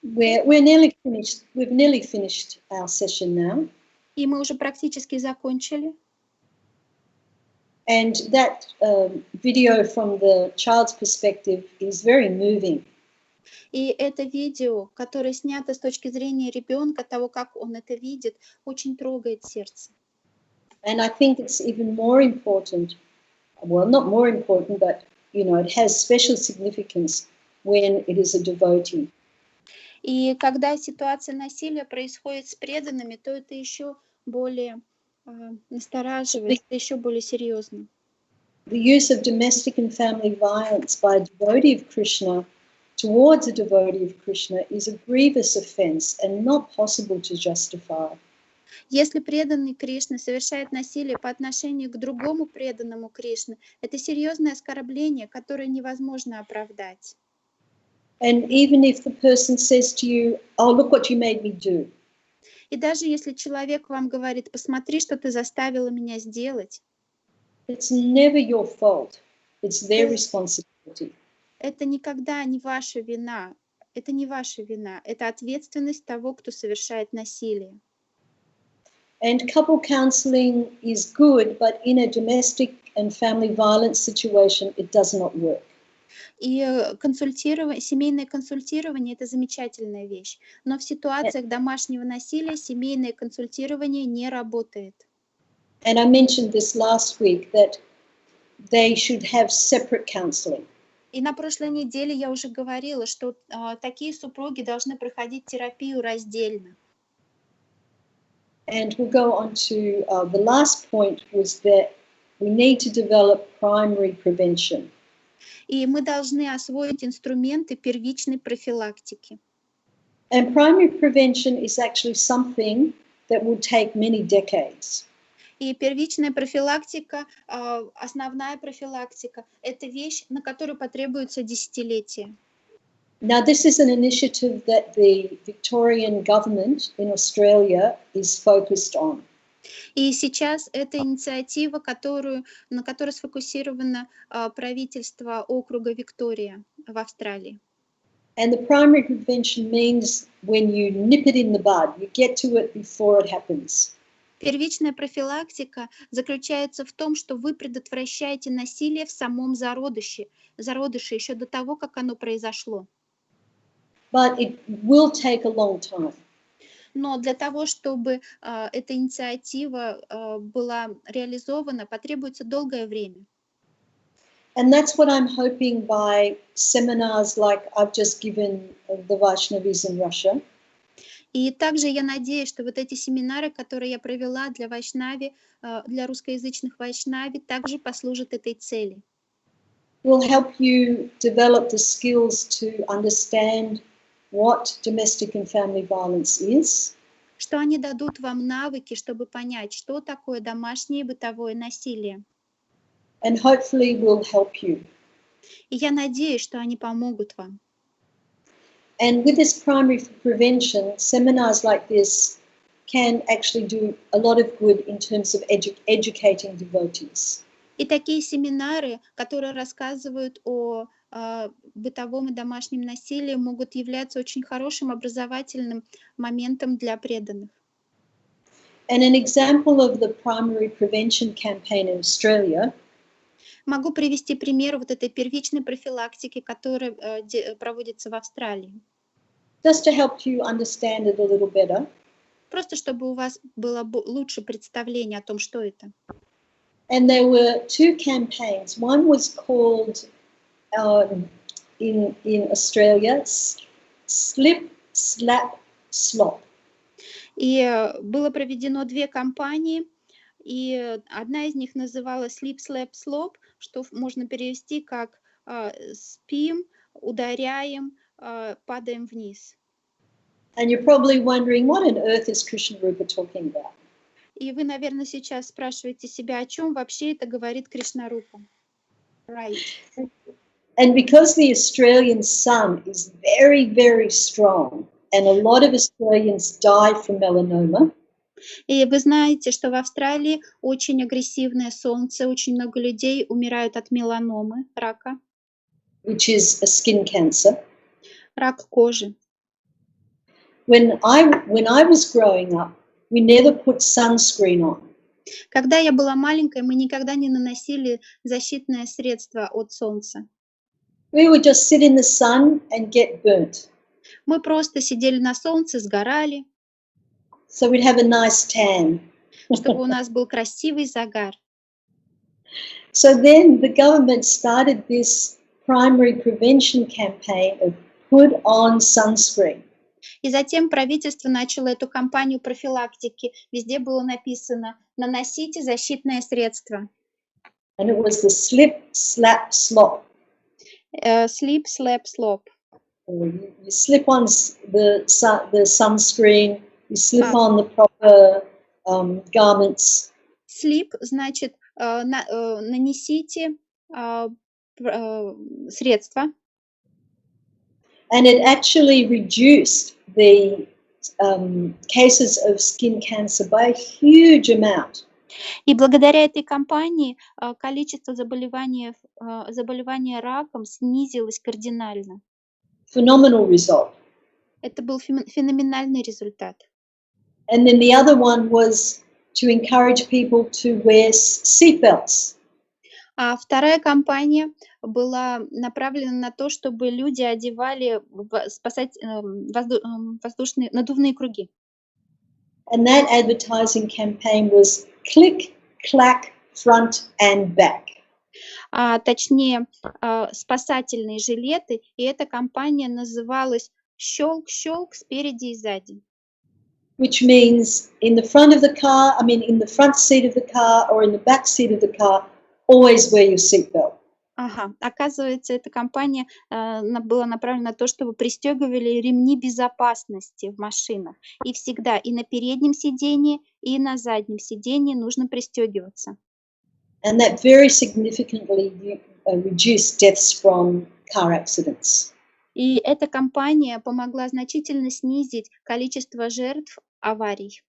S2: We're nearly finished. We've nearly finished our session now.
S1: И мы уже практически закончили.
S2: And that video from the child's perspective is very moving.
S1: И это видео, которое снято с точки зрения ребенка, того, как он это видит, очень трогает сердце.
S2: And I think it's even more important, well, not more important, but, you know, it has special significance when it is a devotee.
S1: И когда ситуация насилия происходит с преданными, то это еще более настораживает, это еще более серьезно.
S2: The use of domestic and family violence by a devotee of Krishna towards a devotee of Krishna is a grievous offense and not possible to justify.
S1: Если преданный Кришны совершает насилие по отношению к другому преданному Кришне, это серьезное оскорбление, которое невозможно оправдать.
S2: And even if the person says to you, oh, look what you made me do.
S1: И даже если человек вам говорит, посмотри, что ты заставила меня сделать,
S2: It's never your fault. It's their responsibility.
S1: это никогда не ваша вина. Это не ваша вина. Это ответственность того, кто совершает насилие.
S2: And couple counseling is good, but in a domestic and family violence situation, it does not work.
S1: И семейное консультирование – это замечательная вещь. Но в ситуациях домашнего насилия семейное консультирование не работает.
S2: And I mentioned this last week, that they should have separate counseling.
S1: И на прошлой неделе я уже говорила, что такие супруги должны проходить терапию раздельно.
S2: And we'll go on to the last point was that we need to develop primary prevention.
S1: И мы должны освоить инструменты первичной профилактики.
S2: And primary prevention is actually something that will take many decades.
S1: И первичная профилактика, основная профилактика – это вещь, на которую потребуется десятилетия.
S2: Now, this is an initiative that the Victorian government in Australia is focused on.
S1: И сейчас это инициатива, на которой сфокусировано правительство округа Виктория в Австралии.
S2: And the primary prevention means when you nip it in the bud, you get to it before it happens.
S1: Первичная профилактика заключается в том, что вы предотвращаете насилие в самом зародыше еще до того, как оно произошло.
S2: But it will take a long time.
S1: Но для того, чтобы эта инициатива была реализована, потребуется долгое время.
S2: And that's what I'm hoping by seminars like I've just given the Vaishnavis in Russia.
S1: И также я надеюсь, что вот эти семинары, которые я провела для вайшнави, для русскоязычных вайшнави, также послужат этой цели.
S2: Will help you develop the skills to understand what domestic and family violence is.
S1: Что они дадут вам навыки, чтобы понять, что такое домашнее и бытовое насилие.
S2: And hopefully will help you.
S1: И я надеюсь, что они помогут вам.
S2: And with this primary prevention, seminars like this can actually do a lot of good in terms of educating devotees.
S1: И такие семинары, которые рассказывают о бытовом и домашнем насилии, могут являться очень хорошим образовательным моментом для преданных.
S2: And an example of the primary prevention campaign in Australia
S1: Могу привести пример вот этой первичной профилактики, которая проводится в Австралии.
S2: just to help you understand it a little better.
S1: Просто чтобы у вас было лучше представление о том, что это.
S2: And there were two campaigns. One was called in Australia, Slip, Slap, Slop.
S1: И было проведено две кампании, и одна из них называлась Slip, Slap, Slop, что можно перевести как спим, ударяем, падаем вниз.
S2: And you're probably wondering, what on earth is Krishnarupa talking about?
S1: И вы, наверное, сейчас спрашиваете себя, о чем вообще это говорит Кришнарупа. Right.
S2: And because the Australian sun is very, very strong, and a lot of Australians die from melanoma,
S1: И вы знаете, что в Австралии очень агрессивное солнце, очень много людей умирают от меланомы, рака,
S2: which is a skin cancer.
S1: рак кожи.
S2: When I was growing up, we never put sunscreen on.
S1: Когда я была маленькой, мы никогда не наносили защитное средство от солнца.
S2: We would just sit in the sun and get burnt.
S1: Мы просто сидели на солнце, сгорали,
S2: So we'd have a nice tan.
S1: чтобы у нас был красивый загар.
S2: So then the government started this primary prevention campaign of put on sunscreen.
S1: И затем правительство начало эту кампанию профилактики. Везде было написано «Наносите защитное средство».
S2: And it was the slip, slap, slop.
S1: Slip, slap, slop.
S2: You slip on the sunscreen, you slip on the proper garments.
S1: Slip значит нанесите средство.
S2: And it actually reduced the cases of skin cancer by a huge amount.
S1: И благодаря этой кампании количество заболевания раком снизилось кардинально.
S2: Phenomenal result.
S1: Это был феноменальный результат.
S2: And then the other one was to encourage people to wear seatbelts.
S1: А вторая кампания была направлена на то, чтобы люди одевали воздушные надувные круги.
S2: And that advertising campaign was click, clack, front and back.
S1: Точнее, спасательные жилеты, и эта кампания называлась «Щелк-щелк спереди и сзади».
S2: Which means in the front of the car, in the front seat of the car or in the back seat of the car, always wear your seatbelt.
S1: Оказывается, эта кампания была направлена на то, чтобы пристегивали ремни безопасности в машинах. И всегда и на переднем сидении, и на заднем сидении нужно пристегиваться.
S2: And that very significantly reduced deaths from car accidents.
S1: И эта кампания помогла значительно снизить количество жертв аварий.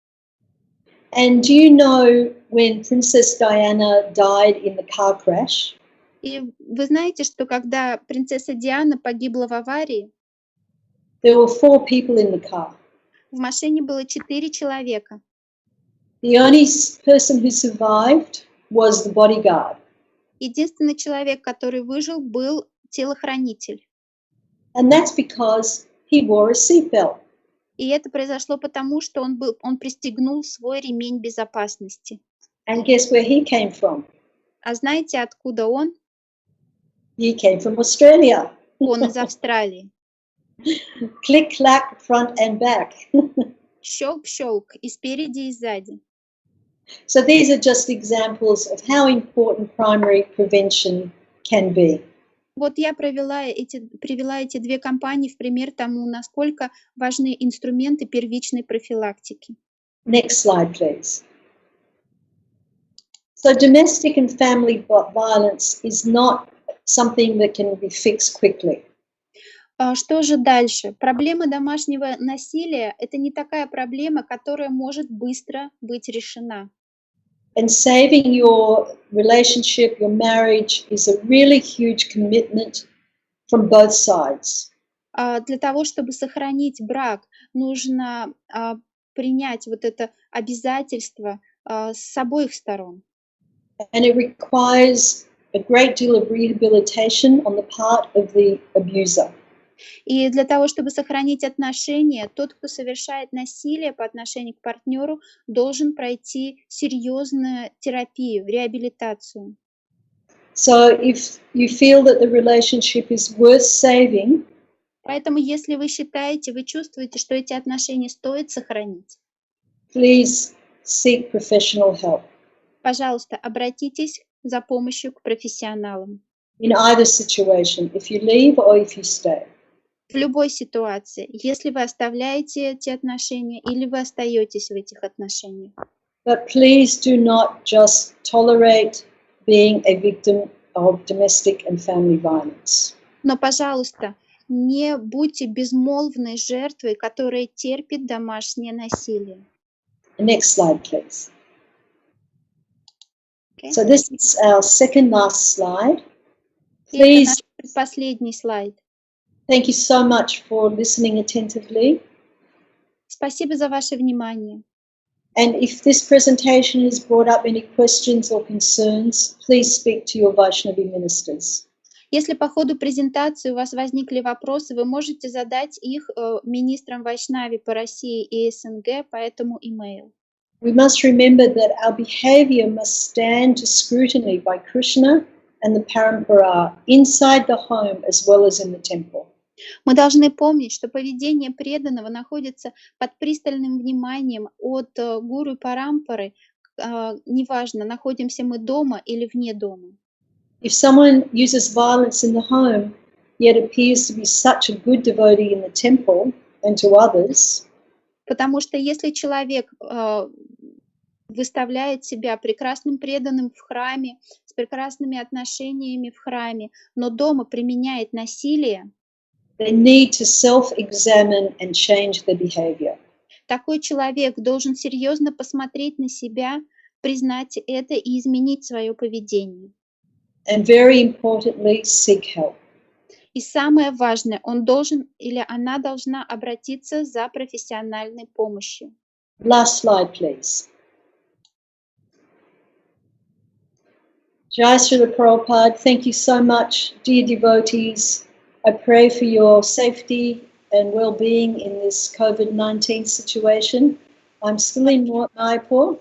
S2: And do you know when Princess Diana died in the car crash?
S1: И вы знаете, что когда принцесса Диана погибла в аварии,
S2: there were 4 people in the car.
S1: В машине было 4 человека.
S2: The only person who survived was the bodyguard.
S1: Единственный человек, который выжил, был телохранитель.
S2: And that's because he wore a seatbelt.
S1: И это произошло потому, что он пристегнул свой ремень безопасности.
S2: And guess where he came from?
S1: А знаете, откуда он?
S2: He came from Australia.
S1: Он из Австралии.
S2: Click, clack, front and back.
S1: Щелк-щелк и спереди, и сзади.
S2: So these are just examples of how important primary prevention can be.
S1: Вот я привела эти две кампании в пример тому, насколько важны инструменты первичной профилактики.
S2: Next slide, please. So domestic and family violence is not something that can be fixed quickly.
S1: Что же дальше? Проблема домашнего насилия — это не такая проблема, которая может быстро быть решена.
S2: And saving your relationship, your marriage, is a really huge commitment from both sides.
S1: Для того, чтобы сохранить брак, нужно принять вот это обязательство с обоих сторон.
S2: And it requires a great deal of rehabilitation on the part of the abuser.
S1: И для того, чтобы сохранить отношения, тот, кто совершает насилие по отношению к партнеру, должен пройти серьезную терапию, реабилитацию.
S2: So if you feel that the relationship is worth saving,
S1: Поэтому, если вы считаете, вы чувствуете, что эти отношения стоит сохранить,
S2: please seek professional help.
S1: пожалуйста, обратитесь за помощью к профессионалам.
S2: In either situation, if you leave or if you stay.
S1: В любой ситуации, если вы оставляете эти отношения или вы остаетесь в этих отношениях.
S2: But please do not just tolerate being a victim of domestic and family violence.
S1: Но, пожалуйста, не будьте безмолвной жертвой, которая терпит домашнее насилие.
S2: Next slide, please.
S1: Okay?
S2: So this is our second last slide.
S1: И это
S2: Please,
S1: наш предпоследний слайд.
S2: thank you so much for listening attentively.
S1: Спасибо за ваше внимание.
S2: And if this presentation has brought up any questions or concerns, please speak to your Vaishnavi ministers.
S1: Если по ходу презентации у вас возникли вопросы, вы можете задать их министрам Вайшнави по России и СНГ по этому имейл.
S2: We must remember that our behavior must stand to scrutiny by Krishna and the Parampara inside the home as well as in the temple.
S1: Мы должны помнить, что поведение преданного находится под пристальным вниманием от гуру и парампары, неважно, находимся мы дома или вне дома.
S2: If someone uses violence in the home, yet appears to be such a good devotee in the temple and to others,
S1: Потому что если человек выставляет себя прекрасным преданным в храме, с прекрасными отношениями в храме, но дома применяет насилие,
S2: they need to self-examine and change their behavior.
S1: такой человек должен серьезно посмотреть на себя, признать это и изменить свое поведение.
S2: And very importantly, seek help.
S1: И самое важное, он должен или она должна обратиться за профессиональной помощью.
S2: Last slide, please. Jai Srila Prabhupada, thank you so much, dear devotees. I pray for your safety and well-being in this COVID-19 situation. I'm still in Mаяпур.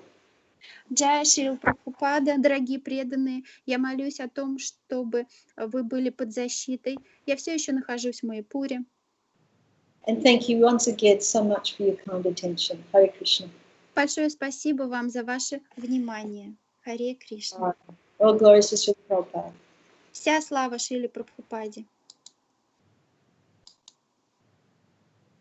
S1: Джай Шрилы Прабхупады, дорогие преданные, я молюсь о том, чтобы вы были под защитой. Я все еще нахожусь в Маяпуре.
S2: And thank you once again so much for your kind attention. Hare Krishna.
S1: Большое спасибо вам за ваше внимание. Харе Кришна.
S2: All glories to Srila Prabhupada.
S1: Вся слава Шриле Прабхупаде.